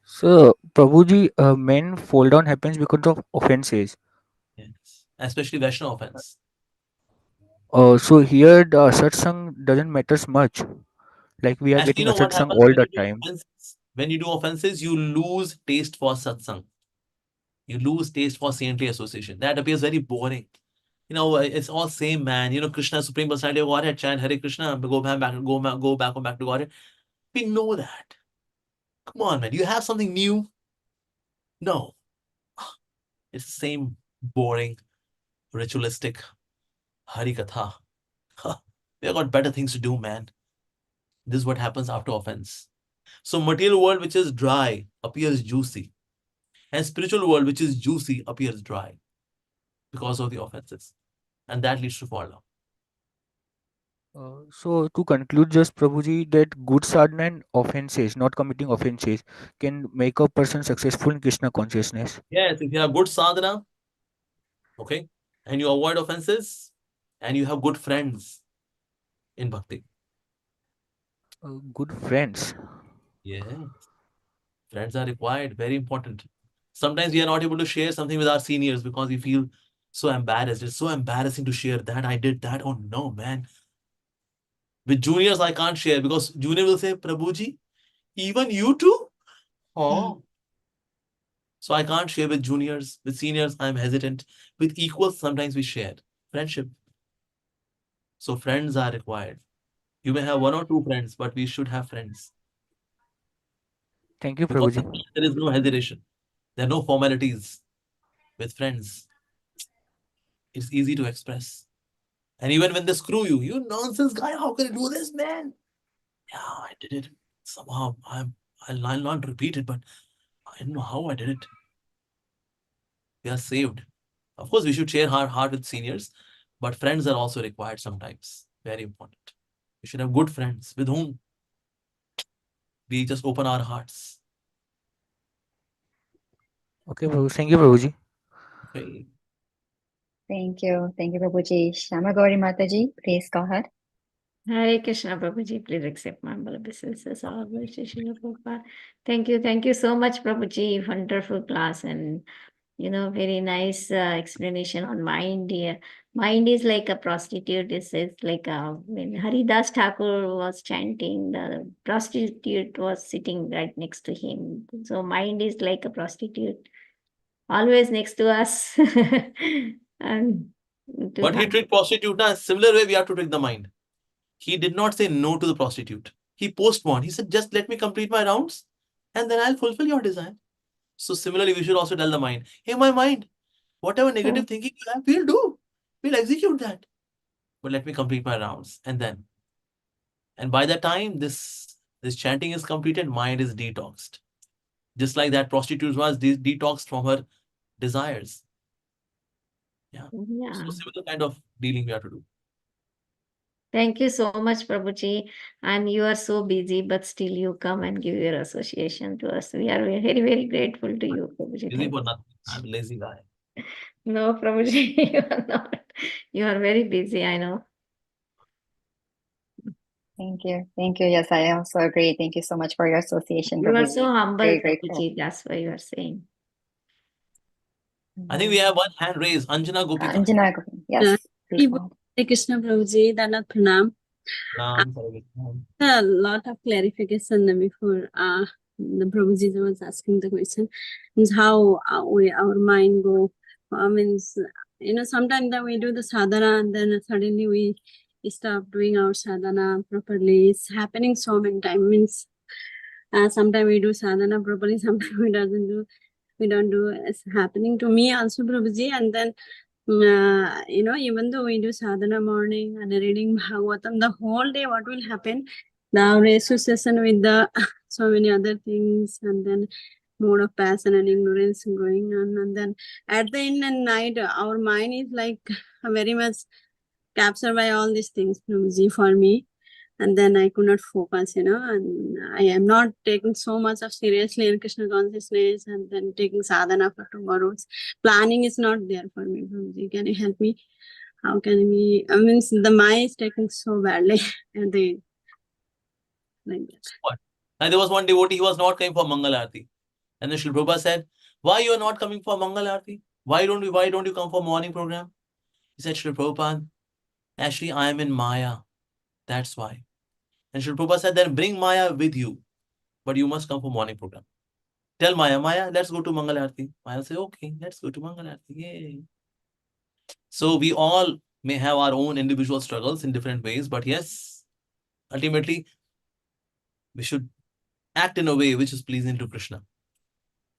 So, Prabhuji, men fall down happens because of offenses. Yes, especially Vaishnava offense. So here the satsang doesn't matters much. Like we are Actually, getting a what satsang happens all when the you do time. offenses? When you do offenses, you lose taste for satsang. You lose taste for saintly association. That appears very boring. It's all same, man. Krishna, Supreme Personality of Godhead, chant Hare Krishna, go back to Godhead. We know that. Come on, man. You have something new? No. It's the same boring, ritualistic Hari Katha. We have got better things to do, man. This is what happens after offense. So material world which is dry appears juicy. And spiritual world which is juicy appears dry because of the offenses. And that leads to fall down. So to conclude, just Prabhuji, that good sadhana and offenses, not committing offenses, can make a person successful in Krishna consciousness. Yes, if you have good sadhana, okay, and you avoid offenses, and you have good friends in bhakti. Good friends. Yes. Friends are required, very important. Sometimes we are not able to share something with our seniors because we feel so embarrassed. It's so embarrassing to share that. I did that. Oh no, man. With juniors, I can't share because junior will say, Prabhuji, even you too? Oh. So I can't share with juniors. With seniors, I'm hesitant. With equals, sometimes we share. Friendship. So friends are required. You may have one or two friends, but we should have friends. Thank you, Because Prabhuji. there is no hesitation. There are no formalities. With friends, it's easy to express. And even when they screw you, you nonsense guy, how can you do this, man? Yeah, I did it. Somehow I'll not repeat it, but I don't know how I did it. We are saved. Of course, we should share our heart with seniors, but friends are also required sometimes. Very important. We should have good friends with whom we just open our hearts. Okay, Prabhu. Thank you, Prabhuji. Okay. Thank you. Thank you, Prabhuji. Shama Gauri Mataji, please go ahead. Hare Krishna, Prabhuji, please accept my humble obeisances. All glory to Srila Prabhupada. Thank you so much, Prabhuji. Wonderful class and very nice explanation on mind here. Mind is like a prostitute. It's like when Haridas Thakur was chanting, the prostitute was sitting right next to him. So mind is like a prostitute, always next to us. And But he treat prostitute in a similar way we have to treat the mind. He did not say no to the prostitute. He postponed. He said, just let me complete my rounds and then I'll fulfill your desire. So similarly, we should also tell the mind, hey, my mind, whatever negative thinking you have, we'll do. We'll execute that. But let me complete my rounds. And by the time this chanting is completed, mind is detoxed. Just like that prostitute was detoxed from her desires. Yeah. So similar kind of dealing we have to do. Thank you so much, Prabhuji. And you are so busy, but still you come and give your association to us. We are very, very grateful to you, Prabhuji. Busy for nothing. I'm a lazy guy. No, Prabhuji, you are not. You are very busy, I know. Thank you. Thank you. Yes, I also agree. Thank you so much for your association, You are Prabhuji. so humble, Very grateful. Prabhuji. That's why you are saying. I think we have one hand raised. Anjana Gopika. Anjana, yes. Please go ahead. Hare Krishna Prabhuji, Danat Pranam. A lot of clarification before the Prabhuji was asking the question is how our mind go. Means, sometimes that we do the sadhana and then suddenly we stop doing our sadhana properly. It's happening so many times. Means sometimes we do sadhana properly, sometimes we don't do. It's happening to me also, Prabhuji. And then even though we do sadhana morning and reading Bhagavatam, the whole day what will happen? The association with the so many other things, and then mode of passion and ignorance going on, and then at the end and night, our mind is like very much captured by all these things, Prabhuji, for me. And then I could not focus, and I am not taking so much of seriously in Krishna consciousness, and then taking sadhana for tomorrow's planning is not there for me. Prabhuji, can you help me? How can we? I mean, the mind is taking so badly, and they like that. What? And there was one devotee, he was not coming for Mangal Aarti. And then Srila Prabhupada said, why you are not coming for Mangal Aarti? Why don't you come for morning program? He said, Srila Prabhupada, actually I am in Maya. That's why. And Srila Prabhupada said, then bring Maya with you. But you must come for morning program. Tell Maya, let's go to Mangal Aarti. Maya say, okay, let's go to Mangal Aarti. Yay. So we all may have our own individual struggles in different ways, but yes, ultimately, we should act in a way which is pleasing to Krishna.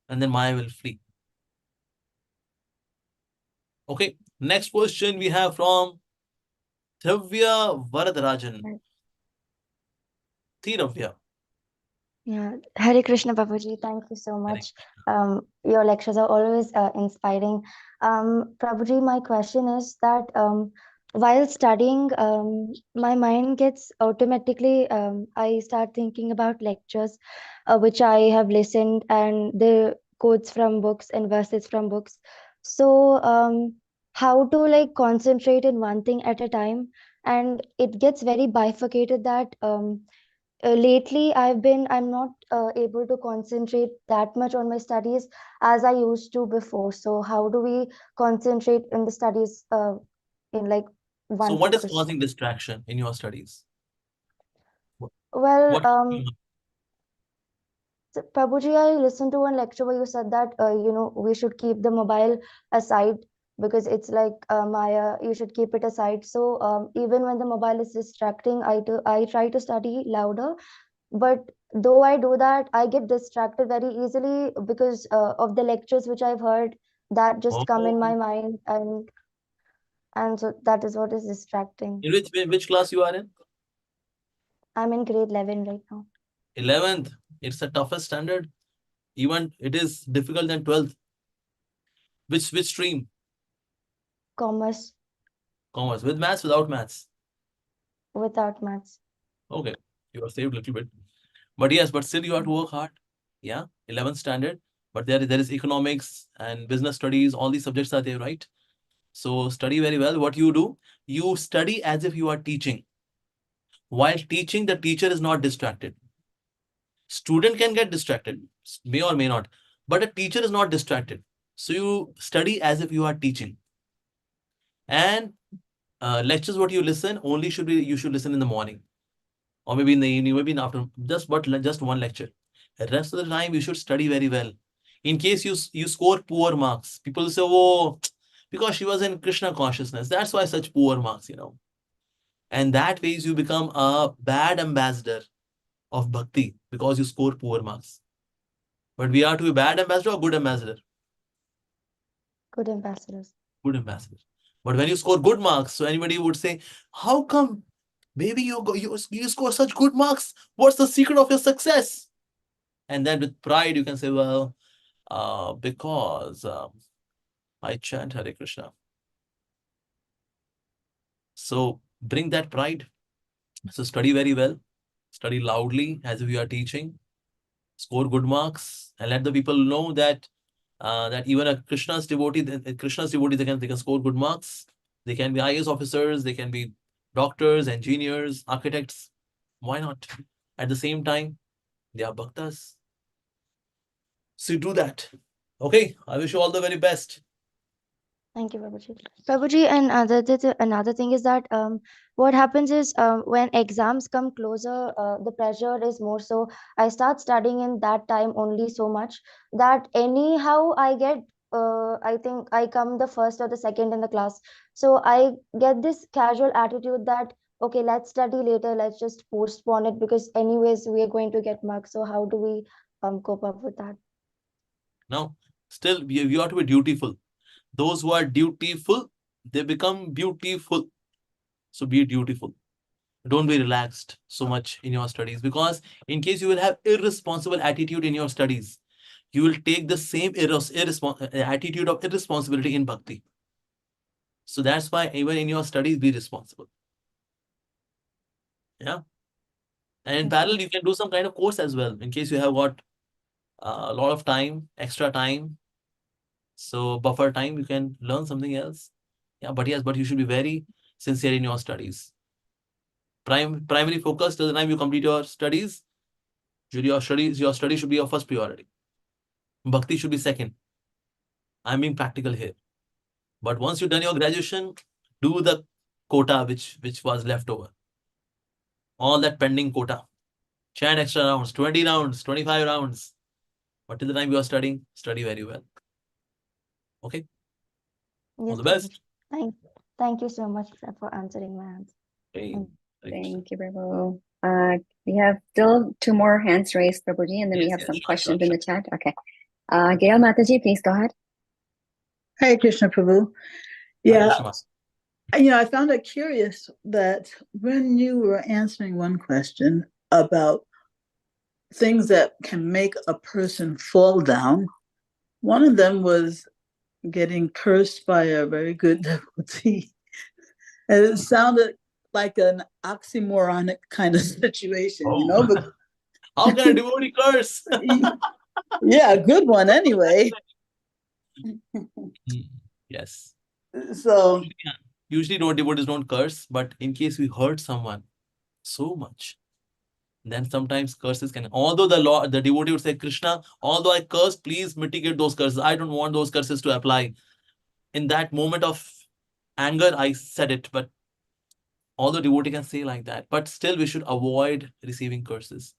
And then Maya will flee. Okay, next question we have from Thavya Varadarajan. Thiravya. Yeah, Hare Krishna Prabhuji, thank you so much. Your lectures are always inspiring. Prabhuji, my question is that while studying, my mind gets automatically, I start thinking about lectures which I have listened, and the quotes from books and verses from books. So how to like concentrate in one thing at a time? And it gets very bifurcated that lately I'm not able to concentrate that much on my studies as I used to before. So how do we concentrate in the studies in like So one what is focus? causing distraction in your studies? Well, What so, Prabhuji, I listened to one lecture where you said that we should keep the mobile aside because it's like Maya. You should keep it aside. So even when the mobile is distracting, I try to study louder. But though I do that, I get distracted very easily because of the lectures which I've heard that just come in my mind, and so that is what is distracting. In which class you are in? I'm in grade 11 right now. 11th. It's the toughest standard. Even it is difficult than 12th. Which stream? Commerce. Commerce. With maths, without maths? Without maths. Okay. You are saved a little bit. But yes, but still you have to work hard. Yeah. 11th standard. But there is economics and business studies. All these subjects are there, right? So study very well. What you do, you study as if you are teaching. While teaching, the teacher is not distracted. Student can get distracted, may or may not, but a teacher is not distracted. So you study as if you are teaching. And lectures, what you listen, only you should listen in the morning. Or maybe in the evening, maybe in the afternoon, just one lecture. The rest of the time, you should study very well. In case you score poor marks, people will say, oh, because she was in Krishna consciousness, that's why such poor marks, And that ways you become a bad ambassador of bhakti because you score poor marks. But we are to be bad ambassador or good ambassador? Good ambassadors. Good ambassador. But when you score good marks, so anybody would say, how come, baby, you score such good marks? What's the secret of your success? And then with pride, you can say, well, because I chant Hare Krishna. So bring that pride. So study very well, study loudly as if you are teaching, score good marks, and let the people know that that even a Krishna's devotee, they can score good marks. They can be IAS officers, they can be doctors, engineers, architects. Why not? At the same time, they are bhaktas. So you do that. Okay, I wish you all the very best. Thank you, Prabhuji. Prabhuji, and another thing is that what happens is when exams come closer, the pressure is more. So I start studying in that time only so much that anyhow I get, I think I come the first or the second in the class. So I get this casual attitude that, okay, let's study later. Let's just postpone it because anyways we are going to get marks. So how do we cope up with that? Now, still, you have to be dutiful. Those who are dutiful, they become beautiful. So be dutiful. Don't be relaxed so much in your studies, because in case you will have irresponsible attitude in your studies, you will take the same attitude of irresponsibility in bhakti. So that's why even in your studies, be responsible. Yeah. And in parallel, you can do some kind of course as well in case you have got a lot of time, extra time. So buffer time, you can learn something else. Yeah, but yes, but you should be very sincere in your studies. Primary focus till the time you complete your studies. Your study should be your first priority. Bhakti should be second. I'm being practical here. But once you've done your graduation, do the quota which was left over. All that pending quota. Chant extra rounds, 20 rounds, 25 rounds. But till the time you are studying, study very well. Okay? Yes, All the best. Thank you so much for answering my answer. Okay. Thank you, Prabhu. We have still 2 more hands raised, Prabhuji, and then we have some questions in the chat. Okay. Gail Mataji, please go ahead. Hare Krishna, Prabhu. Yeah, I found it curious that when you were answering one question about things that can make a person fall down, one of them was getting cursed by a very good devotee. And it sounded like an oxymoronic kind of situation, But how can a devotee curse? Yeah, a good one anyway. Yes. So usually devotees don't curse, but in case we hurt someone so much, then sometimes curses can. Although the devotee would say, Krishna, although I curse, please mitigate those curses. I don't want those curses to apply. In that moment of anger, I said it, but although devotee can say like that, but still we should avoid receiving curses.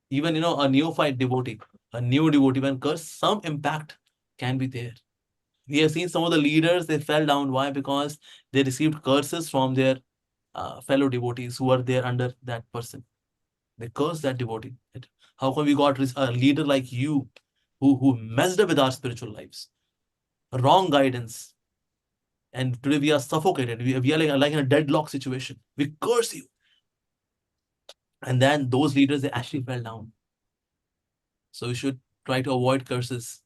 Even, a neophyte devotee, a new devotee, when curse, some impact can be there. We have seen some of the leaders, they fell down. Why? Because they received curses from their fellow devotees who were there under that person. They cursed that devotee. How come we got a leader like you who messed up with our spiritual lives? Wrong guidance. And today we are suffocated. We are like in a deadlock situation. We curse you. And then those leaders, they actually fell down. So we should try to avoid curses.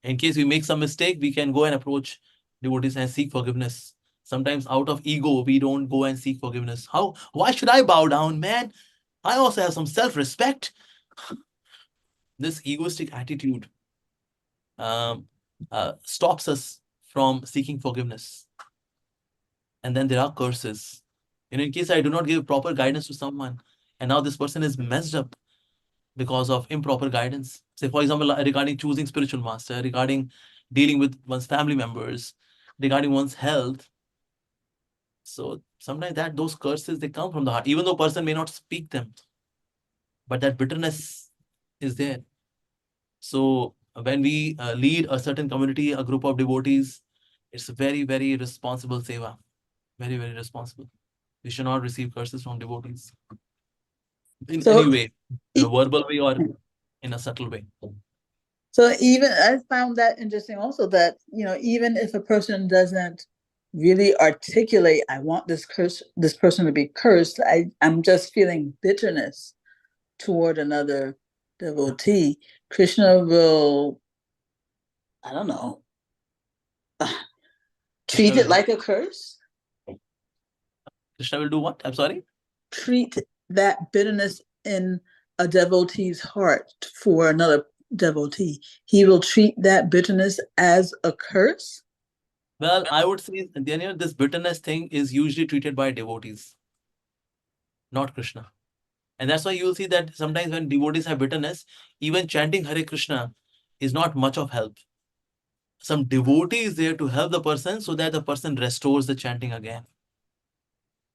In case we make some mistake, we can go and approach devotees and seek forgiveness. Sometimes out of ego, we don't go and seek forgiveness. Why should I bow down, man? I also have some self-respect. This egoistic attitude stops us from seeking forgiveness. And then there are curses. In case I do not give proper guidance to someone, and now this person is messed up because of improper guidance. Say, for example, regarding choosing spiritual master, regarding dealing with one's family members, regarding one's health. So sometimes those curses, they come from the heart, even though person may not speak them, but that bitterness is there. So when we lead a certain community, a group of devotees, it's a very, very responsible seva. Very, very responsible. We should not receive curses from devotees in So any way, in a verbal way or in a subtle way. So even I found that interesting also that, even if a person doesn't really articulate, I want this person to be cursed, I'm just feeling bitterness toward another devotee, Krishna will, I don't know, treat it like a curse. Krishna will do what? I'm sorry? Treat that bitterness in a devotee's heart for another devotee. He will treat that bitterness as a curse. Well, I would say, Daniel, this bitterness thing is usually treated by devotees, not Krishna. And that's why you'll see that sometimes when devotees have bitterness, even chanting Hare Krishna is not much of help. Some devotee is there to help the person so that the person restores the chanting again.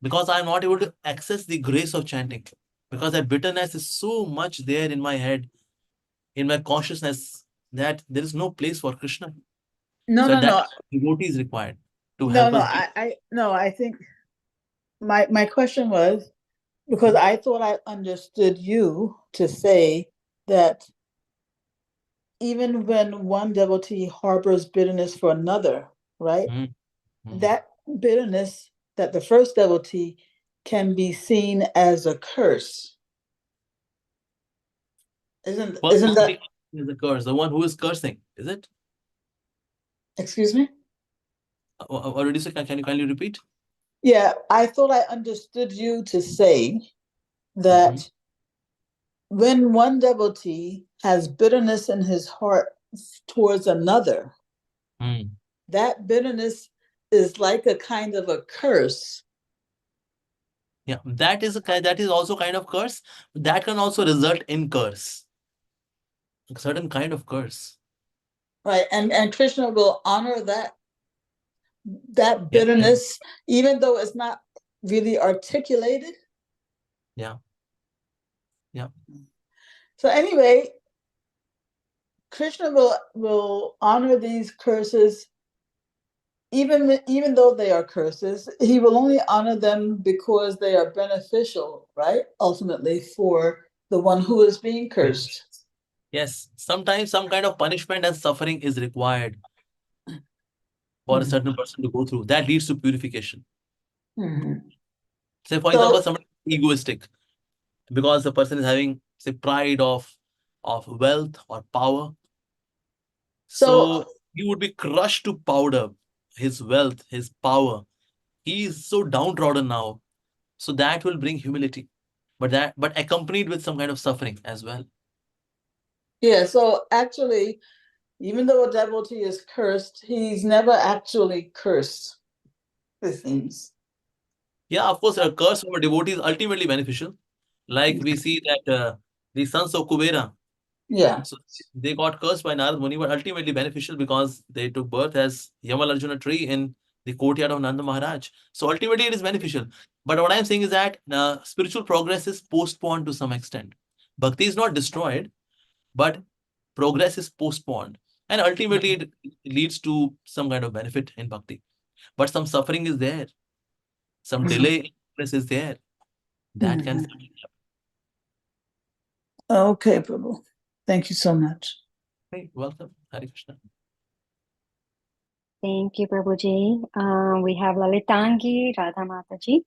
Because I'm not able to access the grace of chanting. Because that bitterness is so much there in my head, in my consciousness, that there is no place for Krishna. No. Devotee is required to help us. I think my question was, because I thought I understood you to say that even when one devotee harbors bitterness for another, right? That bitterness that the first devotee can be seen as a curse. Isn't that is a curse? The one who is cursing, is it? Excuse me? What did you say? Can you kindly repeat? Yeah, I thought I understood you to say that when one devotee has bitterness in his heart towards another, that bitterness is like a kind of a curse. Yeah, that is also kind of curse. That can also result in curse. A certain kind of curse. Right, and Krishna will honor that bitterness, even though it's not really articulated. Yeah. So anyway, Krishna will honor these curses, even though they are curses. He will only honor them because they are beneficial, right? Ultimately, for the one who is being cursed. Yes, sometimes some kind of punishment and suffering is required for a certain person to go through. That leads to purification. Say, for example, somebody is egoistic because the person is having, say, pride of wealth or power. So he would be crushed to powder, his wealth, his power. He is so downtrodden now. So that will bring humility, but accompanied with some kind of suffering as well. Yeah, so actually, even though a devotee is cursed, he's never actually cursed, it seems. Yeah, of course, a curse from a devotee is ultimately beneficial. Like we see that the sons of Kubera, so they got cursed by Narad Muni, but ultimately beneficial because they took birth as Yamal Arjuna tree in the courtyard of Nanda Maharaj. So ultimately it is beneficial. But what I'm saying is that spiritual progress is postponed to some extent. Bhakti is not destroyed, but progress is postponed. And ultimately it leads to some kind of benefit in Bhakti. But some suffering is there. Some delay in progress is there. That can happen. Okay, Prabhu. Thank you so much. Hey, welcome. Hare Krishna. Thank you, Prabhuji. We have Lalitangi Radha Mataji.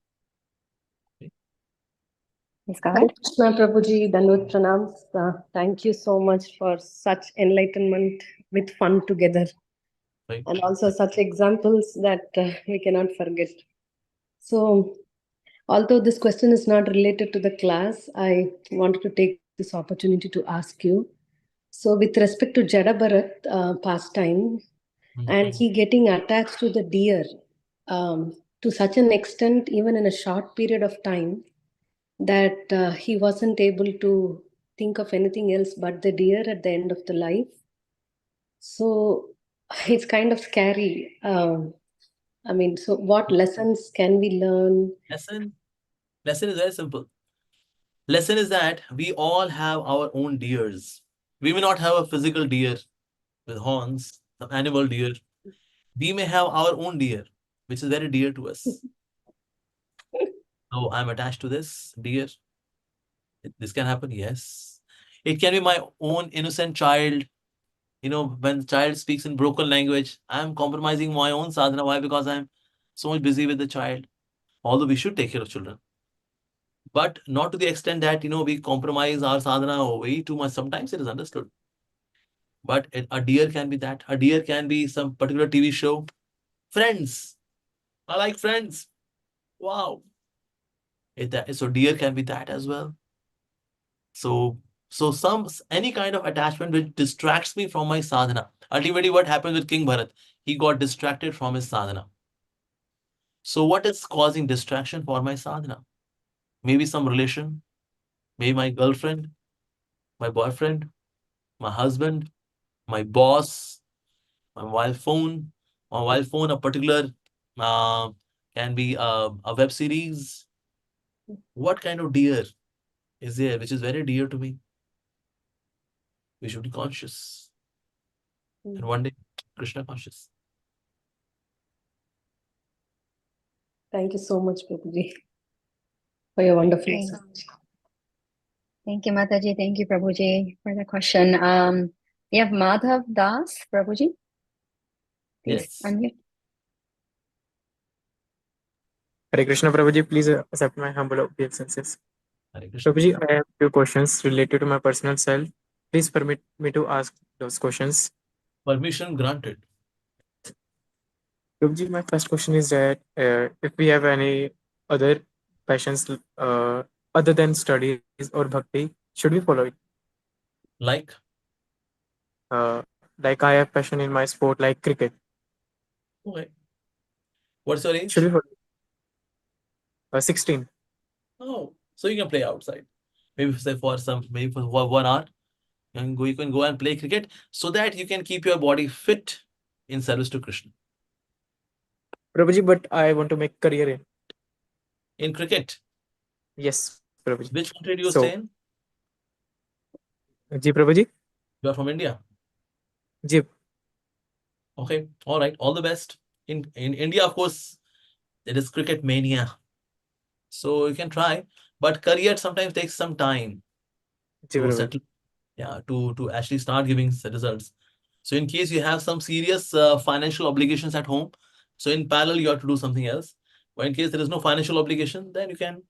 Please go ahead. Krishna Prabhuji, Danut Pranams. Thank you so much for such enlightenment with fun together. Right. And also such examples that we cannot forget. So, although this question is not related to the class, I wanted to take this opportunity to ask you. So, with respect to Jada Bharat pastime, and he getting attached to the deer to such an extent, even in a short period of time, that he wasn't able to think of anything else but the deer at the end of the life. So it's kind of scary. I mean, so what lessons can we learn? Lesson is very simple. Lesson is that we all have our own deers. We may not have a physical deer with horns, some animal deer. We may have our own deer, which is very dear to us. So I'm attached to this deer. This can happen, yes. It can be my own innocent child. When the child speaks in broken language, I'm compromising my own sadhana. Why? Because I'm so much busy with the child. Although we should take care of children, but not to the extent that we compromise our sadhana way too much. Sometimes it is understood, but a deer can be that. A deer can be some particular TV show. Friends. I like Friends. Wow. So deer can be that as well. So any kind of attachment which distracts me from my sadhana. Ultimately, what happened with King Bharat? He got distracted from his sadhana. So what is causing distraction for my sadhana? Maybe some relation, maybe my girlfriend, my boyfriend, my husband, my boss, my mobile phone. My mobile phone, a particular can be a web series. What kind of deer is there which is very dear to me? We should be conscious. And one day, Krishna conscious. Thank you so much, Prabhuji, for your wonderful Great. answer. Thank you, Mataji. Thank you, Prabhuji, for the question. We have Madhav Das, Prabhuji. Please Yes. unmute. Hare Krishna, Prabhuji, please accept my humble obeisances. Hare Krishna. Prabhuji, I have few questions related to my personal self. Please permit me to ask those questions. Permission granted. Prabhuji, my first question is that if we have any other passions other than studies or bhakti, should we follow it? Like? Like I have passion in my sport, like cricket. Okay. What's your age? Should we follow it? 16. Oh, so you can play outside. Maybe say for 1 hour. You can go and play cricket so that you can keep your body fit in service to Krishna. Prabhuji, but I want to make career in cricket. Yes, Prabhuji. Which country do you stay in? Ji, Prabhuji. You are from India. Ji. Okay, all right, all the best. In India, of course, it is cricket mania. So you can try, but career sometimes takes some time to settle. Yeah, to actually start giving results. So in case you have some serious financial obligations at home, so in parallel you have to do something else. But in case there is no financial obligation, then you can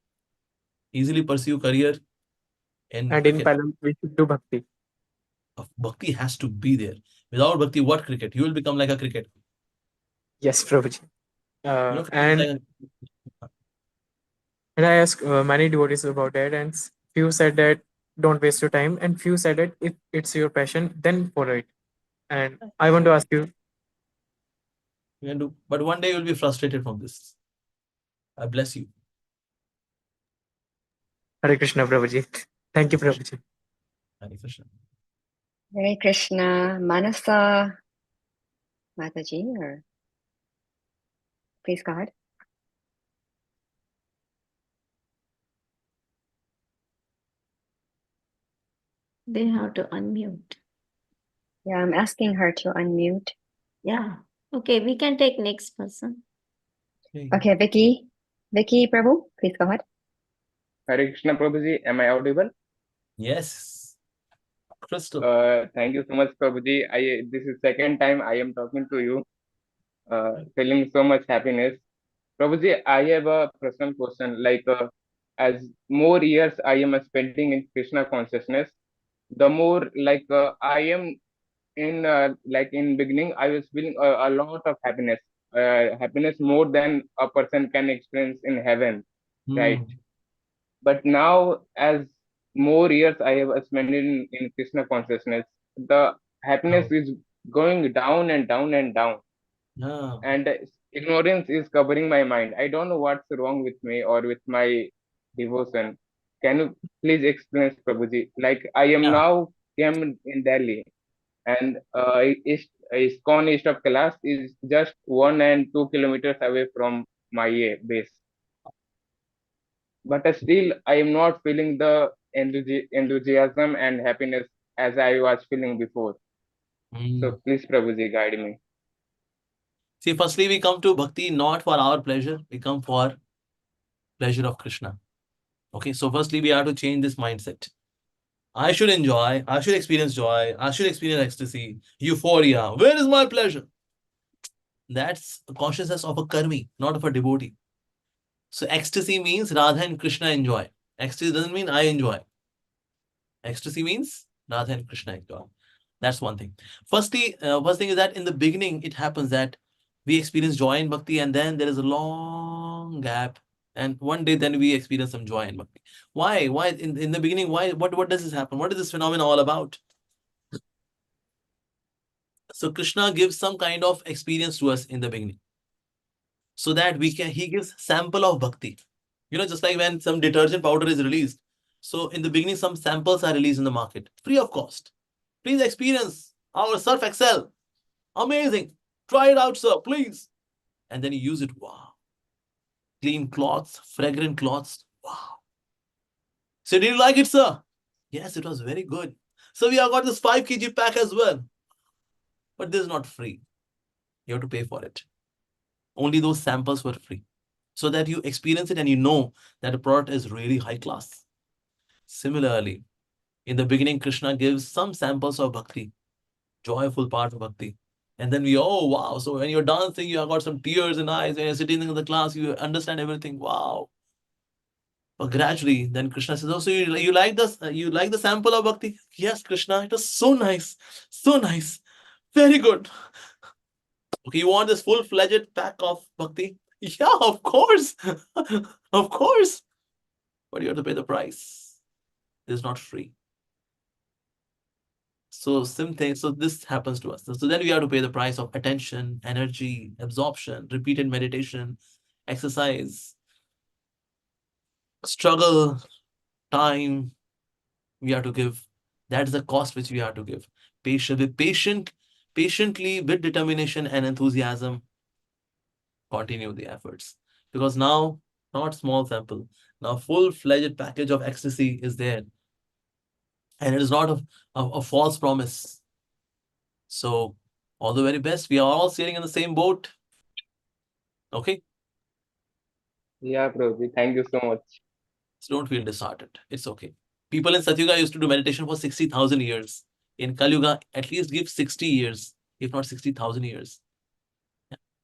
easily pursue career in And cricket. in parallel, we should do bhakti. Bhakti has to be there. Without bhakti, what cricket? You will become like a cricket. Yes, Prabhuji. And I asked many devotees about that, and few said that don't waste your time, and few said that if it's your passion, then follow it. And I want to ask you. You can do, but one day you'll be frustrated from this. I bless you. Hare Krishna, Prabhuji. Thank you, Prabhuji. Hare Krishna. Hare Krishna, Manasa Mataji, or please go ahead. They have to unmute. Yeah, I'm asking her to unmute. Yeah. Okay, we can take next person. Okay, Vicky Prabhu, please go ahead. Hare Krishna Prabhuji, am I audible? Yes. Crystal. Thank you so much, Prabhuji. This is second time I am talking to you. Feeling so much happiness. Prabhuji, I have a personal question. Like, as more years I am spending in Krishna consciousness, the more I am in in beginning I was feeling a lot of happiness. Happiness more than a person can experience in heaven, right? But now, as more years I have spent in Krishna consciousness, the happiness is going down and down and down. And ignorance is covering my mind. I don't know what's wrong with me or with my devotion. Can you please explain, Prabhuji? Like, I am now came in Delhi, and ISKCON East of Kailash is just 1 and 2 kilometers away from my base. But still I am not feeling the enthusiasm and happiness as I was feeling before. So please, Prabhuji, guide me. See, firstly, we come to bhakti not for our pleasure. We come for pleasure of Krishna. Okay, so firstly, we have to change this mindset. I should enjoy, I should experience joy, I should experience ecstasy, euphoria. Where is my pleasure? That's the consciousness of a karmi, not of a devotee. So ecstasy means Radha and Krishna enjoy. Ecstasy doesn't mean I enjoy. Ecstasy means Radha and Krishna enjoy. That's one thing. First thing is that in the beginning, it happens that we experience joy in bhakti, and then there is a long gap. And one day, then we experience some joy in bhakti. Why? Why in the beginning? Why? What does this happen? What is this phenomenon all about? So Krishna gives some kind of experience to us in the beginning, so that he gives sample of bhakti. Just like when some detergent powder is released. So in the beginning, some samples are released in the market, free of cost. Please experience our Surf Excel. Amazing. Try it out, sir, please. And then you use it. Wow. Clean cloths, fragrant cloths. Wow. So did you like it, sir? Yes, it was very good. So we have got this 5 kg pack as well. But this is not free. You have to pay for it. Only those samples were free. So that you experience it and you know that the product is really high class. Similarly, in the beginning, Krishna gives some samples of bhakti, joyful part of bhakti. And then oh, wow. So when you're dancing, you have got some tears in eyes. When you're sitting in the class, you understand everything. Wow. But gradually, then Krishna says, oh, so you like this? You like the sample of bhakti? Yes, Krishna. It was so nice. So nice. Very good. Okay, you want this full-fledged pack of bhakti? Yeah, of course. Of course. But you have to pay the price. It's not free. So same thing. So this happens to us. So then we have to pay the price of attention, energy, absorption, repeated meditation, exercise, struggle, time. We have to give. That is the cost which we have to give. Patiently, with determination and enthusiasm, continue the efforts. Because now, not small sample, now full-fledged package of ecstasy is there. And it is not a false promise. So all the very best. We are all sailing in the same boat. Okay? Yeah, Prabhuji, thank you so much. So don't feel disheartened. It's okay. People in Satyuga used to do meditation for 60,000 years. In Kali Yuga, at least give 60 years, if not 60,000 years.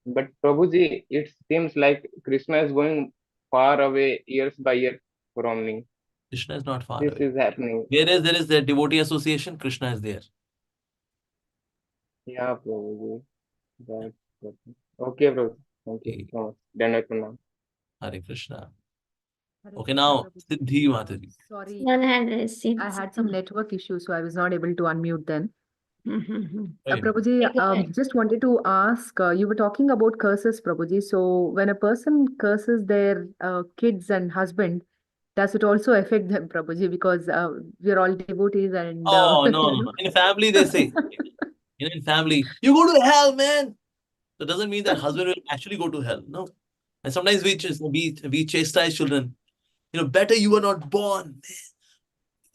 But Prabhuji, it seems like Krishna is going far away years by year from me. Krishna is not far This away. is happening. There is the devotee association, Krishna is there. Yeah, Prabhuji. That's okay, Prabhuji. Thank you so much. Dandavat pranam. Hare Krishna. Okay, now, Siddhi Mataji. Sorry, One hand is I had some network issues, so I was not able to unmute then. Hey. Prabhuji, just wanted to ask, you were talking about curses, Prabhuji. So when a person curses their kids and husband, does it also affect them, Prabhuji? Because we're all devotees and Oh, no, no, no. In family, they say, in family, you go to hell, man. So it doesn't mean that husband will actually go to hell. No. And sometimes we chastise children. Better you were not born.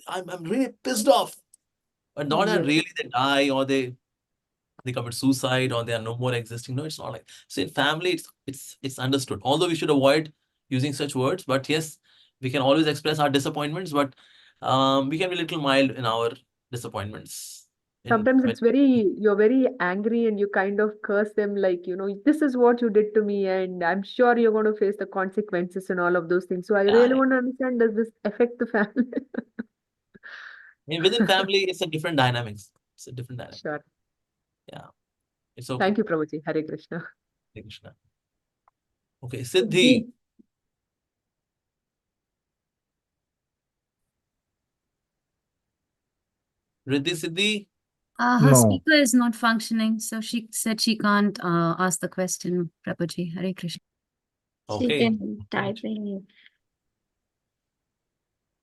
I'm really pissed off. But not that really they die or they commit suicide or they are no more existing. No, it's not like. So in family, it's understood. Although we should avoid using such words, but yes, we can always express our disappointments, but we can be a little mild in our disappointments. sometimes you're very angry and you kind of curse them like, this is what you did to me and I'm sure you're going to face the consequences and all of those things. So I really want to understand, does this affect the family? Within family, it's a different dynamics. It's a different dynamic. Sure. Yeah. It's okay. Thank you, Prabhuji. Hare Krishna. Hare Krishna. Okay, Siddhi. Riddhi Siddhi? Her No. speaker is not functioning, so she said she can't ask the question, Prabhuji. Hare Krishna. She Okay. can type in.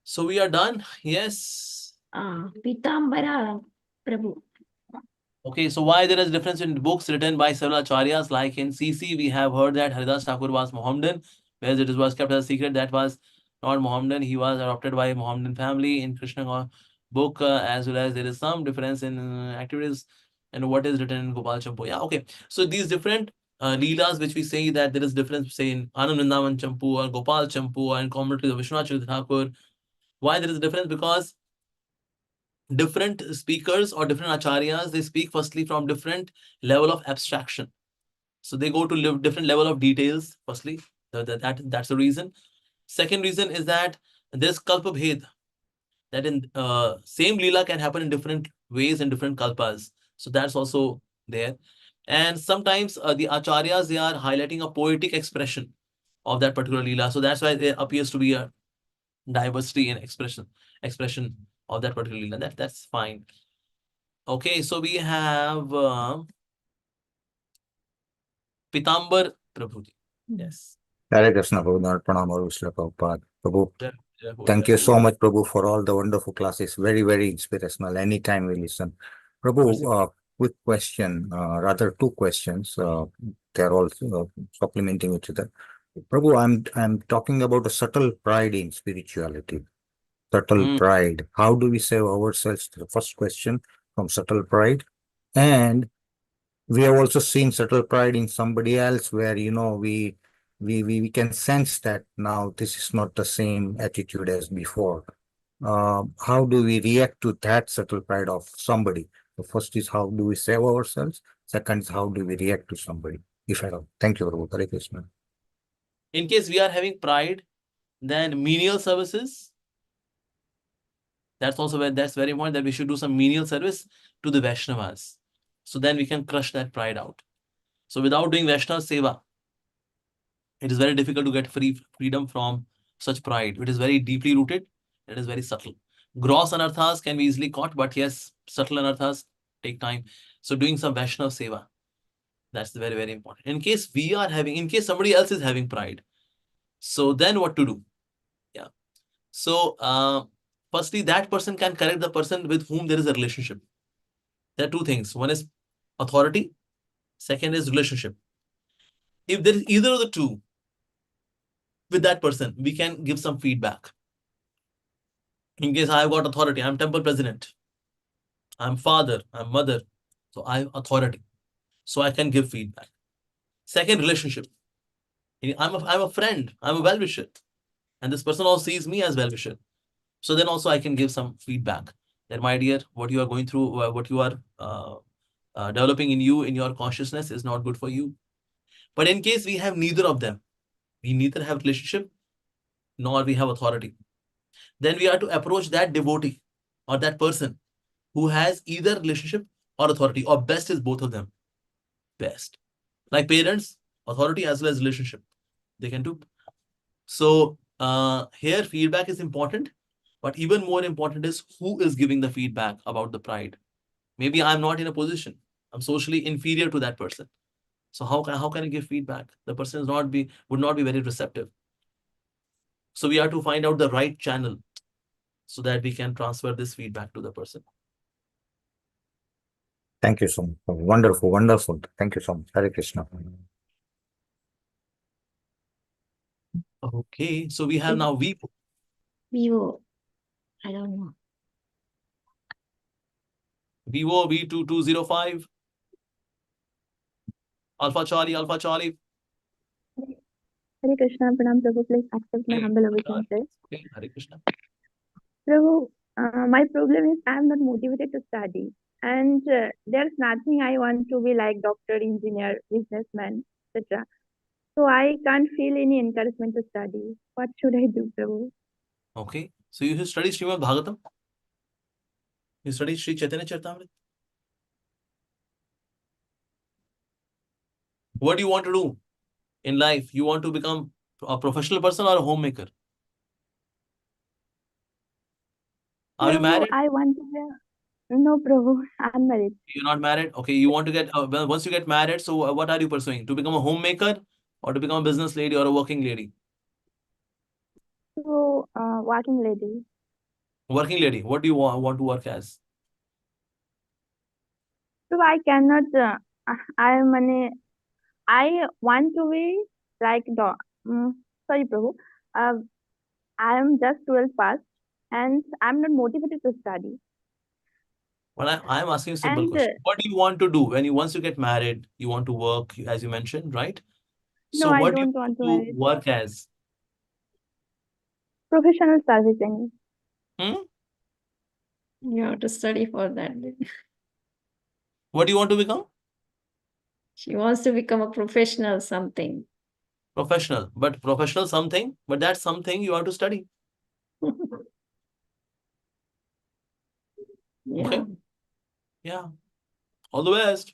So we are done? Yes. Pitambara Prabhu. Okay, so why there is difference in books written by several acharyas? Like in CC, we have heard that Haridas Thakur was Mohammedan, whereas it was kept as a secret that was not Mohammedan. He was adopted by a Mohammedan family. In Krishna book, as well as there is some difference in activities and what is written in Gopal Champu. Yeah, okay. So these different Leelas, which we say that there is difference, say in Anand Vrindavan Champu or Gopal Champu and commentary of Vishwanath Chaudhary Thakur. Why there is a difference? Because different speakers or different acharyas, they speak firstly from different level of abstraction. So they go to different level of details, firstly. That's the reason. Second reason is that there's kalpa bhed, that in same Leela can happen in different ways in different kalpas. So that's also there. And sometimes the acharyas, they are highlighting a poetic expression of that particular Leela. So that's why there appears to be a diversity in expression of that particular Leela. That's fine. Okay, so we have Pitambar Prabhu. Yes. Hare Krishna, Prabhu. Pranam, Vishla Prabhupada. Prabhu, Jai Ho, thank Jai you Ho. so much, Prabhu, for all the wonderful classes. Very, very inspirational. Anytime we listen. Prabhu, quick question, rather two questions. They're all supplementing each other. Prabhu, I'm talking about a subtle pride in spirituality. Subtle pride. How do we save ourselves? The first question from subtle pride. And we have also seen subtle pride in somebody else where, we can sense that now this is not the same attitude as before. How do we react to that subtle pride of somebody? The first is how do we save ourselves? Second is how do we react to somebody, if at all. Thank you, Prabhu. Hare Krishna. In case we are having pride, then menial services. That's also that's very important, that we should do some menial service to the Vaishnavas. So then we can crush that pride out. So without doing Vaishnava Seva, it is very difficult to get freedom from such pride. It is very deeply rooted. It is very subtle. Gross anarthas can be easily caught, but yes, subtle anarthas take time. So doing some Vaishnava Seva, that's very, very important. In case somebody else is having pride, so then what to do? Yeah. So firstly, that person can correct the person with whom there is a relationship. There are two things. One is authority. Second is relationship. If there is either of the two with that person, we can give some feedback. In case I have got authority, I'm temple president, I'm father, I'm mother, so I have authority. So I can give feedback. Second, relationship. I'm a friend, I'm a well-wisher. And this person also sees me as well-wisher. So then also I can give some feedback. That, my dear, what you are going through, what you are developing in you, in your consciousness is not good for you. But in case we have neither of them, we neither have relationship, nor we have authority, then we are to approach that devotee or that person who has either relationship or authority, or best is both of them. Best. Like parents, authority as well as relationship. They can do. So here feedback is important, but even more important is who is giving the feedback about the pride. Maybe I'm not in a position. I'm socially inferior to that person. So how can I give feedback? The person would not be very receptive. So we have to find out the right channel so that we can transfer this feedback to the person. Thank you so much. Wonderful, wonderful. Thank you so much. Hare Krishna. Okay, so we have now Vivo. Vivo. I don't know. Vivo V2205. Alpha Charlie, Alpha Charlie. Hare Krishna, Pranam Prabhu, please accept my humble obeisances. Okay, Hare Krishna. Prabhu, my problem is I am not motivated to study, and there's nothing I want to be like doctor, engineer, businessman, etc. So I can't feel any encouragement to study. What should I do, Prabhu? Okay, so you should study Srimad Bhagavatam. You study Sri Chaitanya Charitamrita. What do you want to do in life? You want to become a professional person or a homemaker? Are you Prabhu, married? I want to be no, Prabhu, I'm married. You're not married? Okay, you want to get, once you get married, so what are you pursuing? To become a homemaker or to become a business lady or a working lady? So, working lady. Working lady, what do you want to work as? So I cannot. I want to be like the. Sorry, Prabhu. I am just 12 past, and I'm not motivated to study. Well, I'm asking a simple And question. What do you want to do when once you get married? You want to work, as you mentioned, right? no, So I what do don't you want to want marry. to work as? Professional servicing. You have to study for that. What do you want to become? She wants to become a professional something. Professional, but professional something, but that's something you have to study. Yeah. Okay. Yeah. All the best.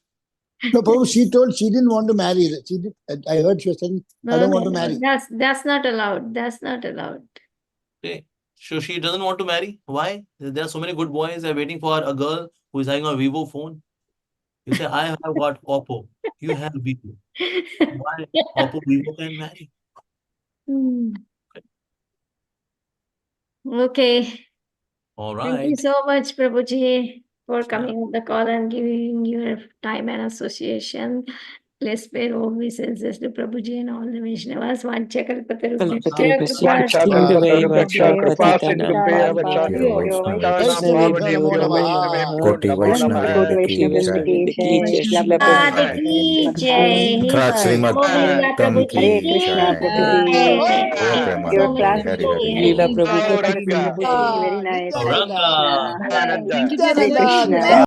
No, Prabhu, she told she didn't want to marry. She did, I heard she was saying, I don't want to marry. That's not allowed. That's not allowed. Okay. So she doesn't want to marry. Why? There are so many good boys that are waiting for a girl who is having a Vivo phone. You say, I have got Oppo. You have Vivo. Why Oppo Vivo can marry? Okay. All Thank you right. so much, Prabhuji, for coming on the call and giving your time and association. Let's pay obeisances to Prabhuji and all the Vaishnavas. Koti Vaishnava ki jai. Ki Jai. Krat Srimad Bhagavatam Hare ki Krishna, jai. Prabhuji. Jai Your Premanandi. class Hari was Hari very Bol. informative, Prabhuji. Very nice. Hare Gauranga. Krishna. Thank you, Hare dear Krishna. Prabhuji.